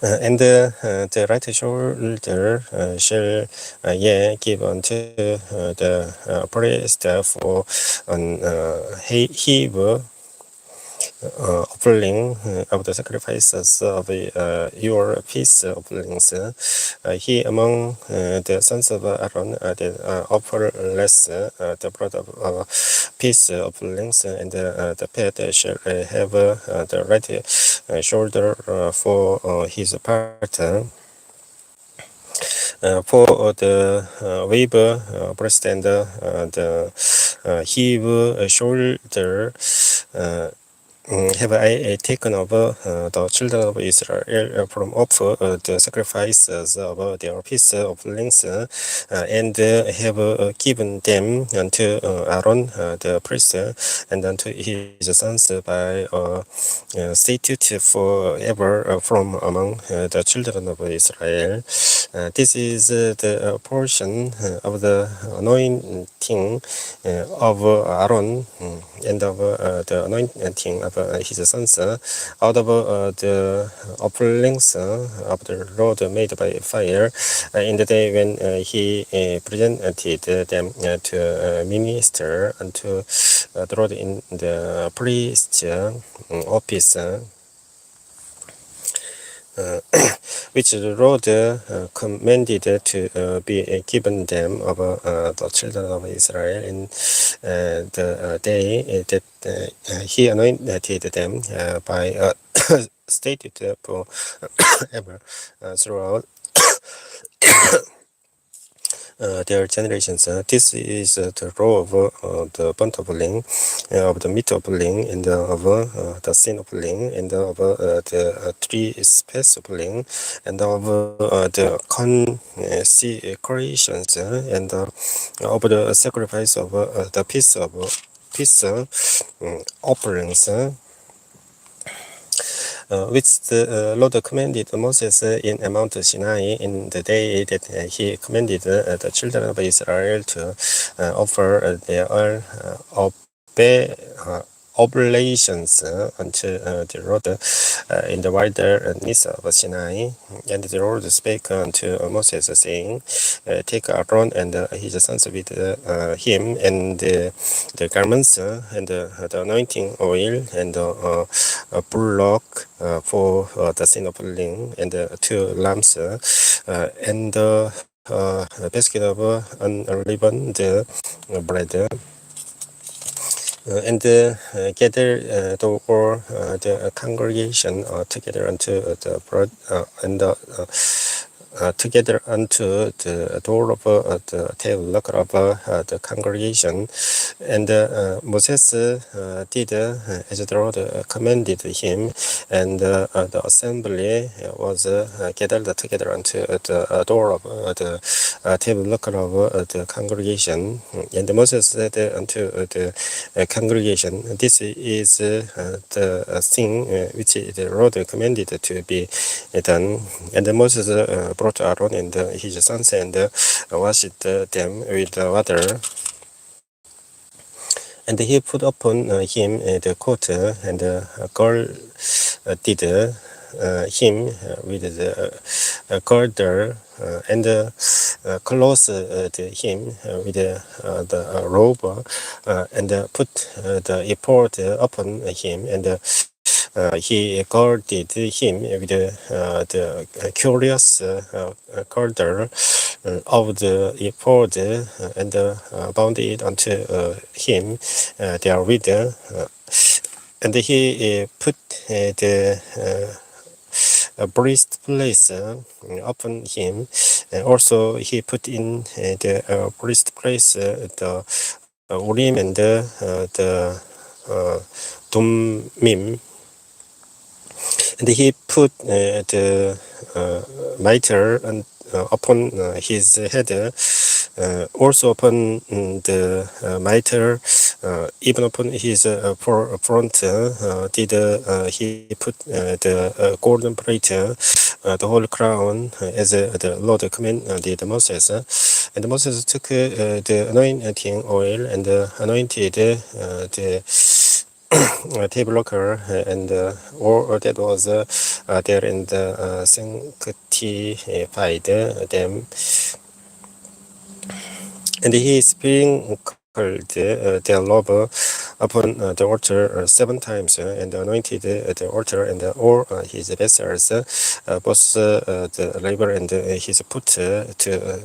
And the right shoulder shall ye give unto the priest for an heave offering of the sacrifices of your peace offerings. He among the sons of Aaron offer less the blood of peace offerings, and the pet shall have the right shoulder for his part. For the wave breast and the heave shoulder, have I taken over the children of Israel from off the sacrifices of their peace offerings, and have given them unto Aaron the priest, and unto his sons by statute forever from among the children of Israel. This is the portion of the anointing of Aaron, and of the anointing of his sons, out of the offerings of the Lord made by fire, in the day when he presented them to minister unto the Lord in the priest office. Which the Lord commanded to be given them of the children of Israel in the day that he anointed them by statute forever throughout their generations. This is the law of the burnt offering, of the meat offering, and of the sin offering, and of the three space offering, and of the consecrations, and of the sacrifice of the peace offerings. Which the Lord commanded Moses in Mount Sinai in the day that he commanded the children of Israel to offer their oblations unto the Lord in the wilderness of Sinai. And the Lord spake unto Moses, saying, Take Aaron and his sons with him, and the garments, and the anointing oil, and a bullock for the sin offering, and 2 lambs, and a basket of unleavened bread. And gather the all the congregation together unto the broad and together unto the door of the tabernacle of the congregation. And Moses did as the Lord commanded him, and the assembly was gathered together unto the door of the tabernacle of the congregation. And Moses said unto the congregation, This is the thing which the Lord commanded to be done. And Moses brought Aaron and his sons and washed them with water. And he put upon him the coat, and girded him with the girdle, and clothed him with the robe, and put the ephod upon him, and he girded him with the curious girdle of the ephod, and bound it unto him therewith. And he put the breastplate upon him. Also he put in the breastplate the Urim and the Thummim. And he put the mitre upon his head, also upon the mitre, even upon his front, did he put the golden plate, the whole crown, as the Lord commanded Moses. And Moses took the anointing oil and anointed the tabernacle, and all that was there in the sanctified them. And he sprinkled their love upon the altar 7 times, and anointed the altar and all his vessels, both the laver and his foot, to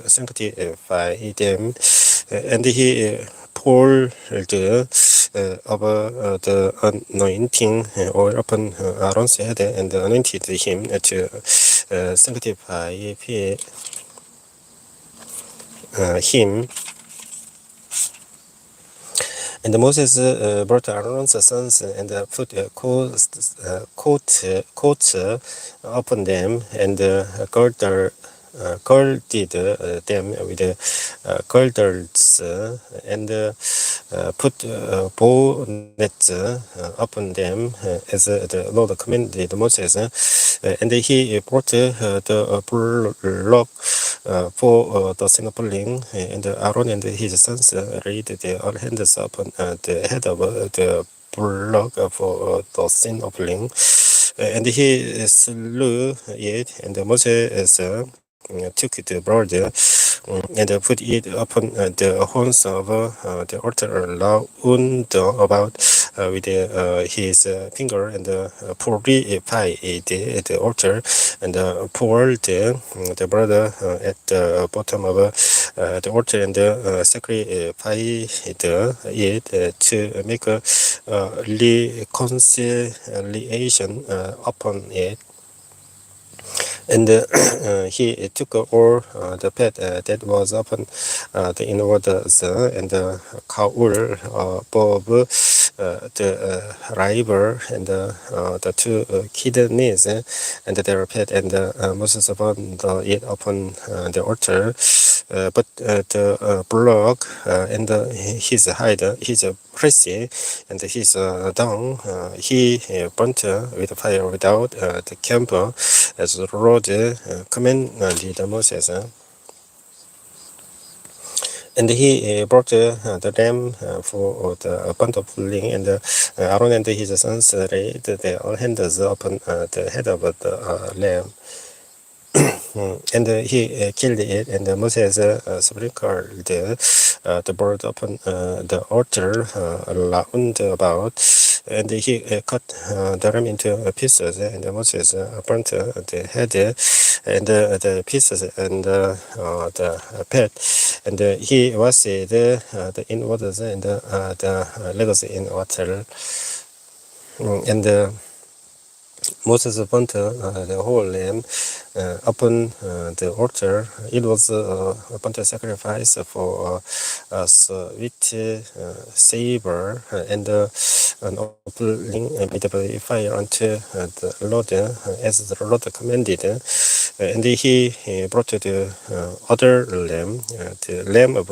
sanctify them. And he poured of the anointing oil upon Aaron's head and anointed him to sanctify him. And Moses brought Aaron's sons and put coats upon them and girded them with girdles and put bow nets upon them as the Lord commanded Moses. And he brought the bullock for the sin offering, and Aaron and his sons laid their hands upon the head of the bullock for the sin offering, and he slew it, and Moses took the blood and put it upon the horns of the altar round about with his finger, and purified the altar, and poured the blood at the bottom of the altar, and sacrificed it to make a reconciliation upon it. And he took all the fat that was upon the inwards and the cowl above the river, and the two kidneys and their fat, and Moses upon it upon the altar. But the block and his hide, his pressy, and his dung, he burnt with fire without the camp, as the Lord commanded Moses. And he brought the lamb for the burnt offering, and Aaron and his sons laid their hands upon the head of the lamb. And he killed it, and Moses sprinkled the blood upon the altar round about, and he cut the ram into pieces, and Moses burnt the head and the pieces and the fat, and he washed the inwards and the legs in water, and Moses burnt the whole lamb upon the altar. It was a burnt sacrifice for a sweet savor, and an offering made by fire unto the Lord, as the Lord commanded. And he brought the other lamb, the lamb of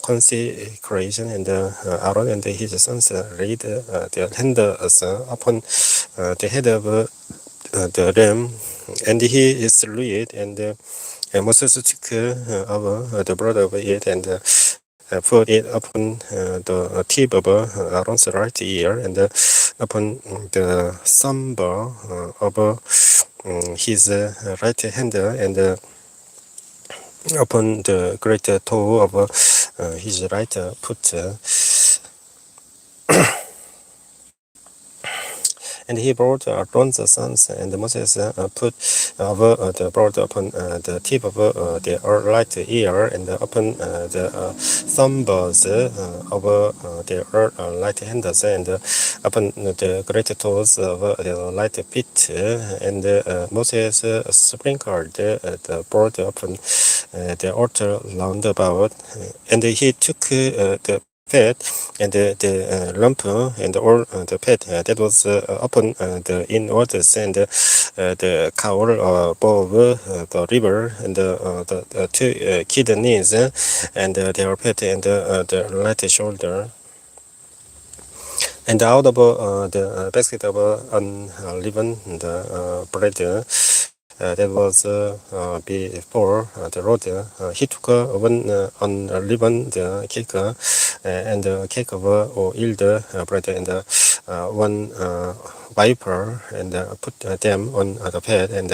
consecration, and Aaron and his sons laid their hands upon the head of the lamb, and he slew it, and Moses took of the blood of it, and put it upon the tip of Aaron's right ear, and upon the thumb of his right hand, and upon the great toe of his right foot. And he brought Aaron's sons, and Moses put the blood upon the tip of their right ear, and upon the thumbs of their right hands, and upon the great toes of their right feet. And Moses sprinkled the blood upon the altar round about, and he took the fat and the lump and all the fat that was upon the inwards, and the cowl above the river, and the two kidneys and their fat, and the right shoulder. And out of the basket of unleavened bread that was before the Lord, he took one unleavened cake and a cake of oiled bread, and one viper, and put them on the bed, and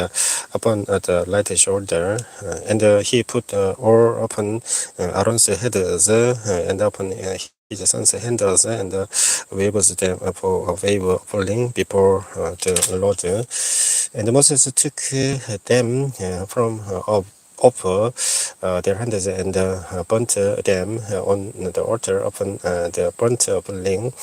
upon the right shoulder, and he put all upon Aaron's heads, and upon his sons handles and waves them for a wave offering before the Lord. And Moses took them from off their hands and burnt them on the altar upon the burnt offering.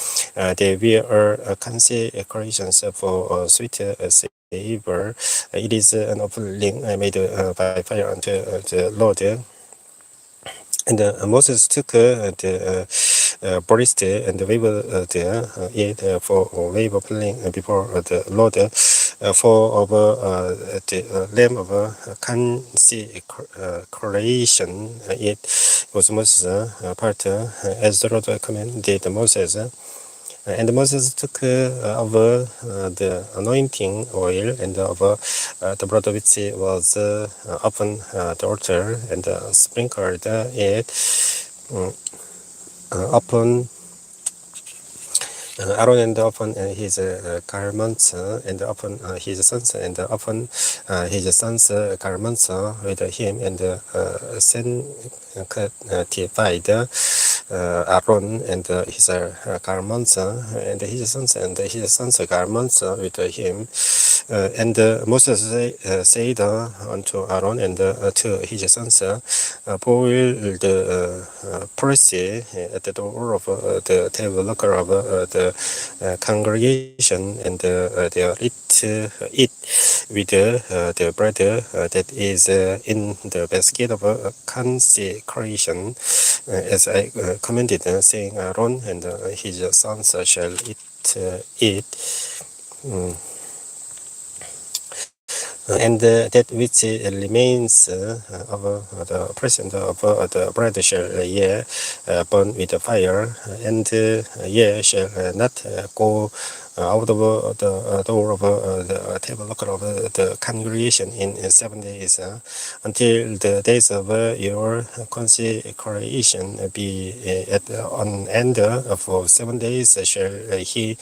They were consecrations for sweet savor. It is an offering made by fire unto the Lord. And Moses took the Boris and wave it for wave offering before the Lord for of the lamb of consecration. It was Moses' part as the Lord commanded Moses. And Moses took of the anointing oil and of the blood which was upon the altar and sprinkled it um, upon Aaron and upon his garments and upon his sons and upon his sons' garments with him and sanctified Aaron and his garments and his sons and his sons' garments with him. And Moses said unto Aaron and to his sons, boil the press at the door of the tabernacle of the congregation, and they eat with the bread that is in the basket of consecration, as I commanded, saying, Aaron and his sons shall eat it. Mm. And that which remains of the present of the bread shall burn with the fire, and shall not go out of the door of the tabernacle of the congregation in 7 days, until the days of your consecration be at an end. For 7 days shall he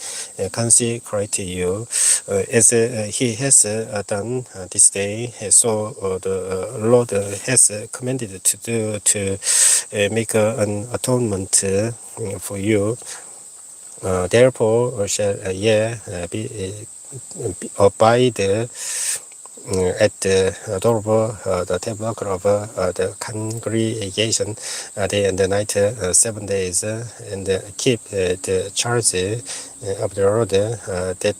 consecrate you, as he has done this day. So the Lord has commanded to do, to make an atonement for you. Therefore shall be abide at the door of the tabernacle of the congregation day and night, 7 days, and keep the charge of the Lord, that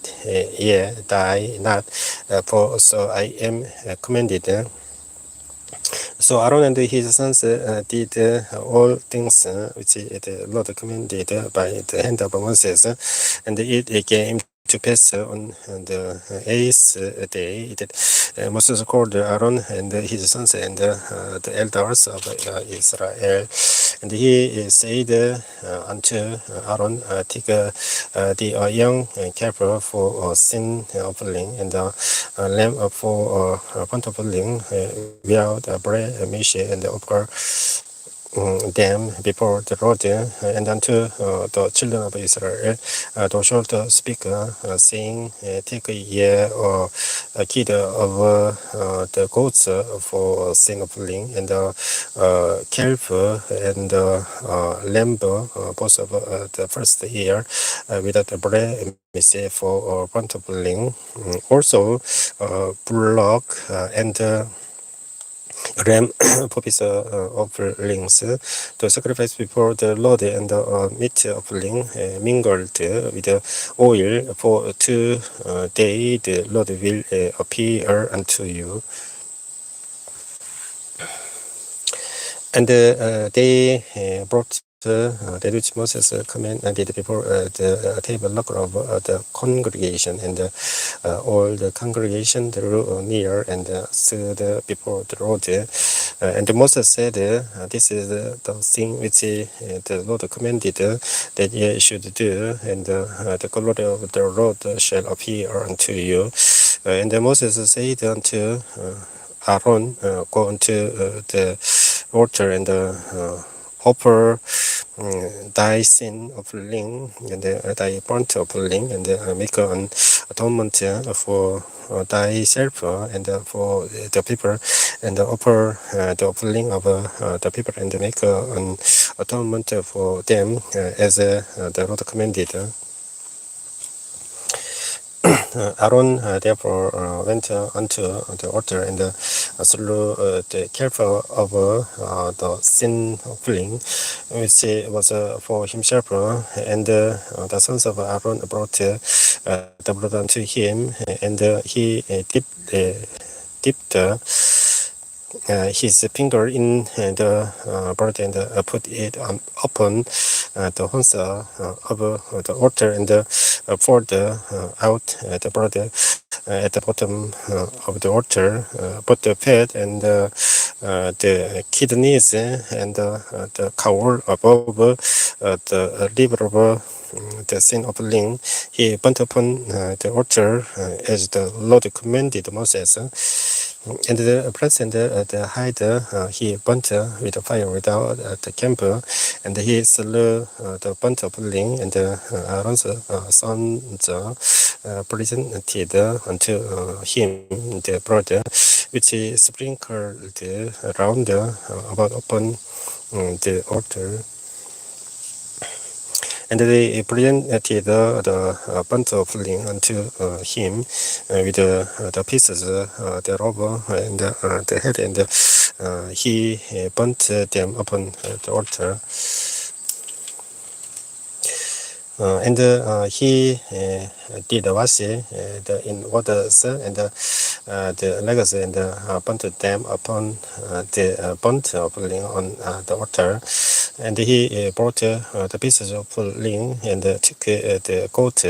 ye die not. For so I am commanded. So Aaron and his sons did all things which the Lord commanded by the hand of Moses, and it came to pass on the 8th day that Moses called Aaron and his sons and the elders of Israel, and he said unto Aaron, take the young calf for sin offering and lamb for burnt offering without blemish, and offer them before the Lord, and unto the children of Israel. Thou shalt speak, saying, take ye a kid of the goats for sin offering, and calf and lamb, both of the first year, without a blemish, for burnt offering. Also bullock and ram for peace offerings to sacrifice before the Lord, and meat offering mingled with oil. For 2 days the Lord will appear unto you. And they brought that which Moses commanded before the tabernacle of the congregation, and all the congregation drew near and stood before the Lord. And Moses said, this is the thing which the Lord commanded that ye should do, and the glory of the Lord shall appear unto you. And Moses said unto Aaron, go unto the altar and offer thy sin offering and thy burnt offering, and make an atonement for thyself and for the people, and offer the offering of the people, and make an atonement for them as the Lord commanded. Aaron therefore went unto the altar and slew the calf of the sin offering, which was for himself, and the sons of Aaron brought the blood unto him, and he dipped his finger in the blood and put it upon the horns of the altar, and poured out the blood at the bottom of the altar, but the fat and the kidneys and the cowl above the liver of the sin offering, he burnt upon the altar as the Lord commanded Moses. And the breast and the hide he burnt with fire without the camp, and he slew the burnt offering, and Aaron's sons presented unto him the blood, which he sprinkled around about upon the altar. And they presented the burnt offering unto him with the pieces thereof and the head, and he burnt them upon the altar. And he did wash in waters and the legs, and burnt them upon the burnt offering on the altar. And he brought the pieces of linen and took the goat,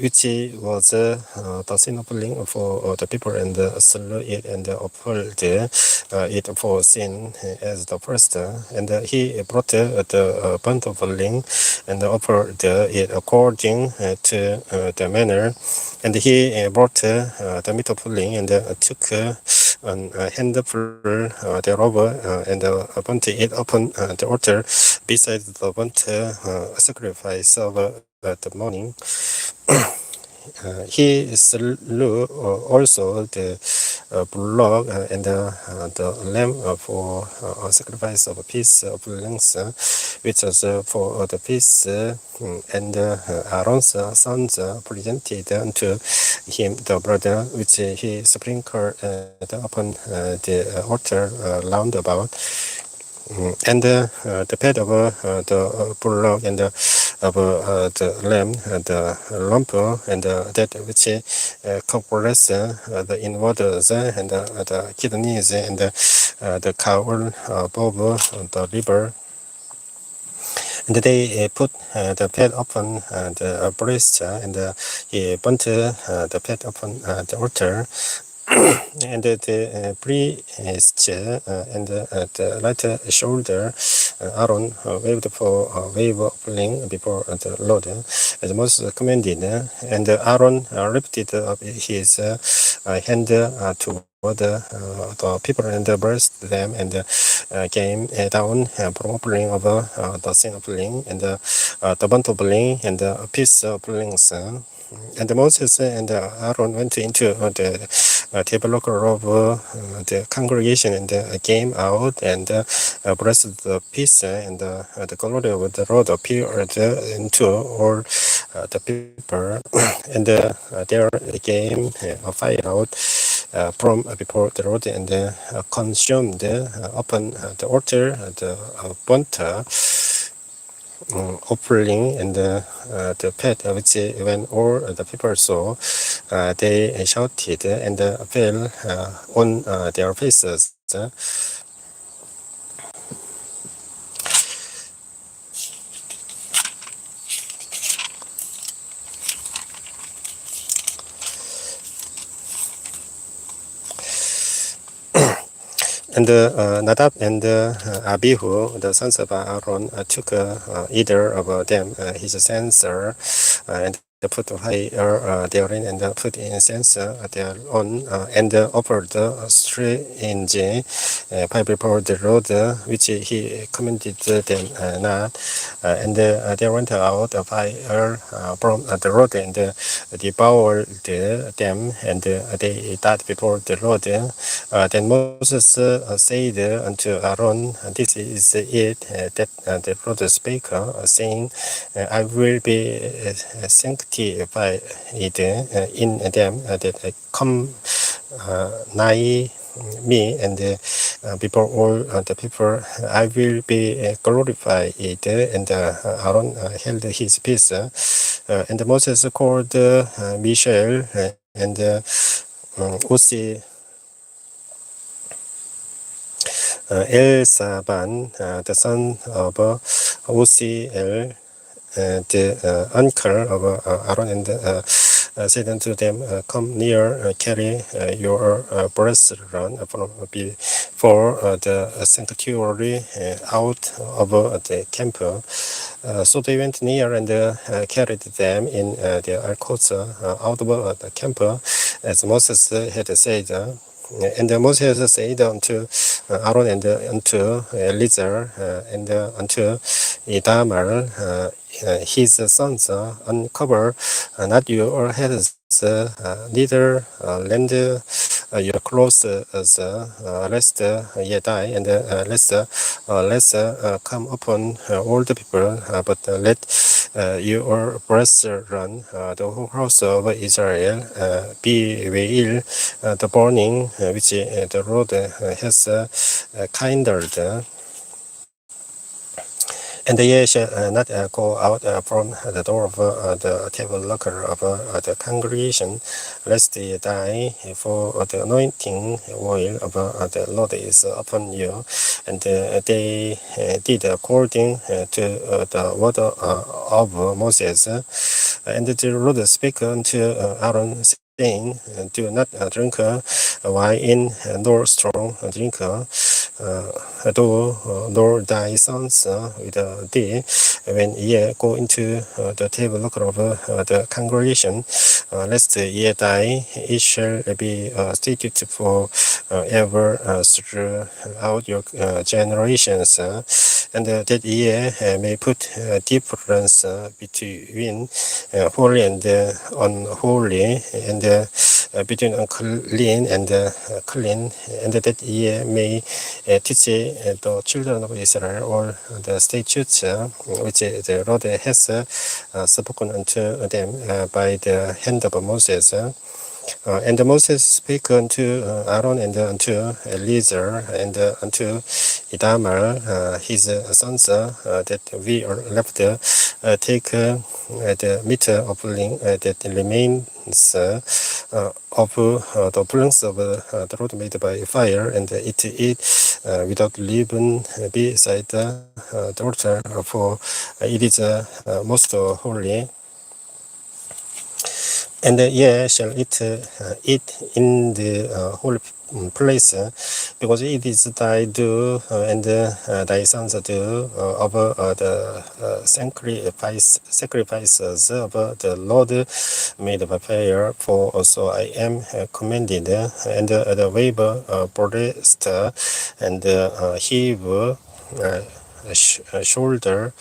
which was the sin offering for the people, and slew it and offered it for sin as the first. And he brought the burnt offering and offered it according to the manner. And he brought the meat offering and took a handful thereof and burnt it upon the altar beside the burnt sacrifice of the morning. He slew also the bullock and the lamb for sacrifice of peace offerings, which was for the peace, and Aaron's sons presented unto him the blood, which he sprinkled upon the altar round about. And the fat of the bullock and the lamb, the lump, and that which covers the inwards, and the kidneys, and the cowl above the liver. And they put the fat upon the breast, and he burnt the fat upon the altar. And the priest and the right shoulder, Aaron waved for a wave offering before the Lord, as Moses commanded. And Aaron lifted up his hand toward the people and blessed them, and came down from offering of the sin offering, and the burnt offering, and the peace offerings. And Moses and Aaron went into the tabernacle of the congregation, and came out and blessed the peace, and the glory of the Lord appeared into all the people. And there came a fire out from before the Lord, and consumed upon the altar the burnt offering, and the pet, which when all the people saw, they shouted and fell on their faces. And Nadab and Abihu, the sons of Aaron, took either of them his censer, and put fire therein, and put incense thereon, and offered strange fire before the Lord, which he commanded them not. And there went out a fire from the Lord, and devoured them, and they died before the Lord. Then Moses said unto Aaron, This is it that the Lord spake, saying, I will be sanctified in them that come nigh me, and before all the people I will be glorified. And Aaron held his peace. And Moses called Mishael and Uzi, Elsaban, the son of Uziel, the uncle of Aaron, and said unto them, Come near, carry your brethren from before the sanctuary out of the camp. So they went near and carried them in their coats out of the camp, as Moses had said. And Moses said unto Aaron, and unto Eleazar, and unto Ithamar, his sons, uncover not your heads, neither lend your clothes, lest ye die, and lest come upon all the people, but let your brethren, the whole house of Israel, bewail the burning which the Lord has kindled. And ye shall not go out from the door of the tabernacle of the congregation, lest ye die, for the anointing oil of the Lord is upon you. And they did according to the word of Moses. And the Lord spake unto Aaron, saying, Do not drink wine, nor strong drink, nor thy sons with thee, when ye go into the tabernacle of the congregation, lest ye die. It shall be a statute for ever throughout your generations, and that ye may put difference between holy and unholy, and between unclean and clean, and that ye may teach the children of Israel all the statutes which the Lord has spoken unto them by the hand of Moses. And Moses spake unto Aaron, and unto Eleazar, and unto Ithamar, his sons, that we are left, take the meat offering that remains of the offerings of the Lord made by fire, and eat it without leaven beside the altar, for it is most holy. And ye shall eat it in the holy place, because it is thy due, and thy sons' due of the sacrifices of the Lord made by fire. For also I am commanded, and the wave breast, and heave shoulder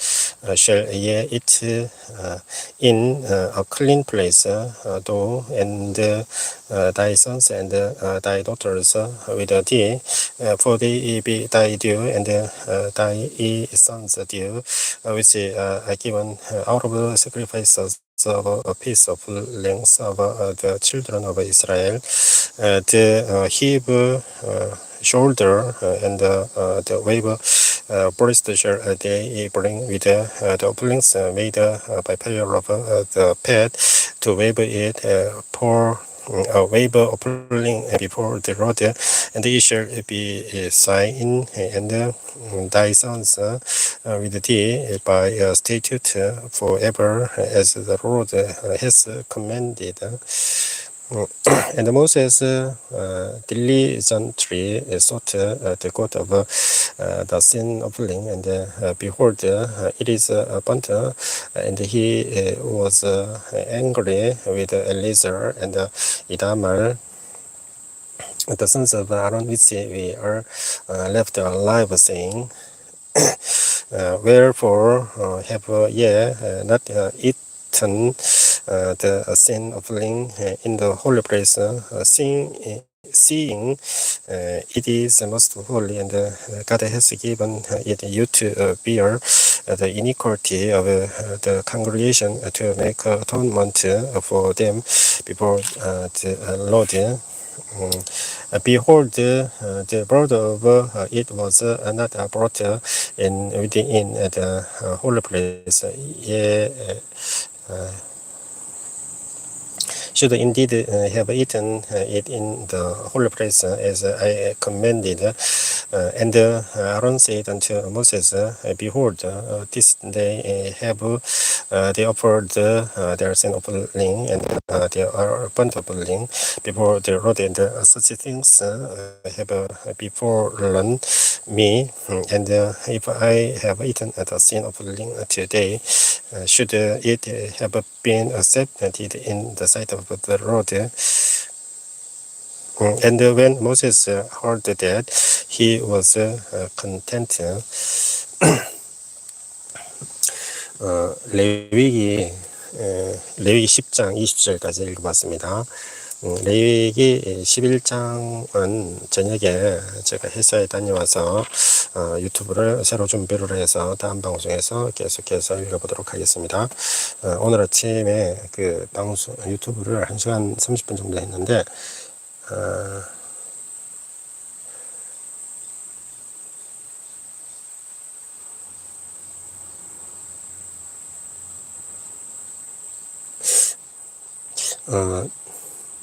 shall ye eat in a clean place, though, and thy sons and thy daughters with thee, for they be thy due, and thy sons' due, which are given out of the sacrifices of a piece of length of the children of Israel. The heave shoulder and the wave breast shall they bring with the offerings made by fire of the pet, to wave it for a wave offering before the Lord, and it shall be a sign, and thy sons with thee by a statute forever, as the Lord has commanded. And Moses diligently sought the God of the sin offering, and behold, it is burnt, and he was angry with Eleazar and Itamar, the sons of Aaron, which we are left alive, saying, wherefore have ye not eaten the sin offering in the holy place, seeing it is most holy, and God has given it you to bear the iniquity of the congregation, to make atonement for them before the Lord. Behold, the blood of it was not brought in within the holy place. Ye should indeed have eaten it in the holy place, as I commanded. And Aaron said unto Moses, behold, this they have they offered their sin offering and their burnt offering before the Lord, and such things have befallen me. And if I have eaten the sin offering today, should it have been accepted in the sight of the Lord? And when Moses heard that, he was content. 레위기 레위기 10장 20절까지 읽어봤습니다. 레위기 11장은 저녁에 제가 회사에 다녀와서 유튜브를 새로 준비를 해서 다음 방송에서 계속해서 읽어보도록 하겠습니다. 오늘 아침에 그 방송 유튜브를 1시간 30분 정도 했는데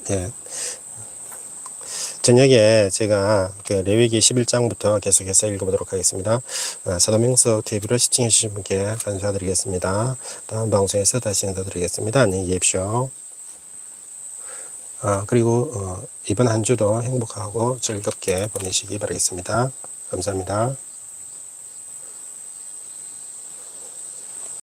예. 저녁에 제가 그 레위기 11장부터 계속해서 읽어보도록 하겠습니다. 사도명서 TV를 시청해 주신 분께 감사드리겠습니다. 다음 방송에서 다시 인사드리겠습니다. 안녕히 계십시오. 그리고 이번 한 주도 행복하고 즐겁게 보내시기 바라겠습니다. 감사합니다.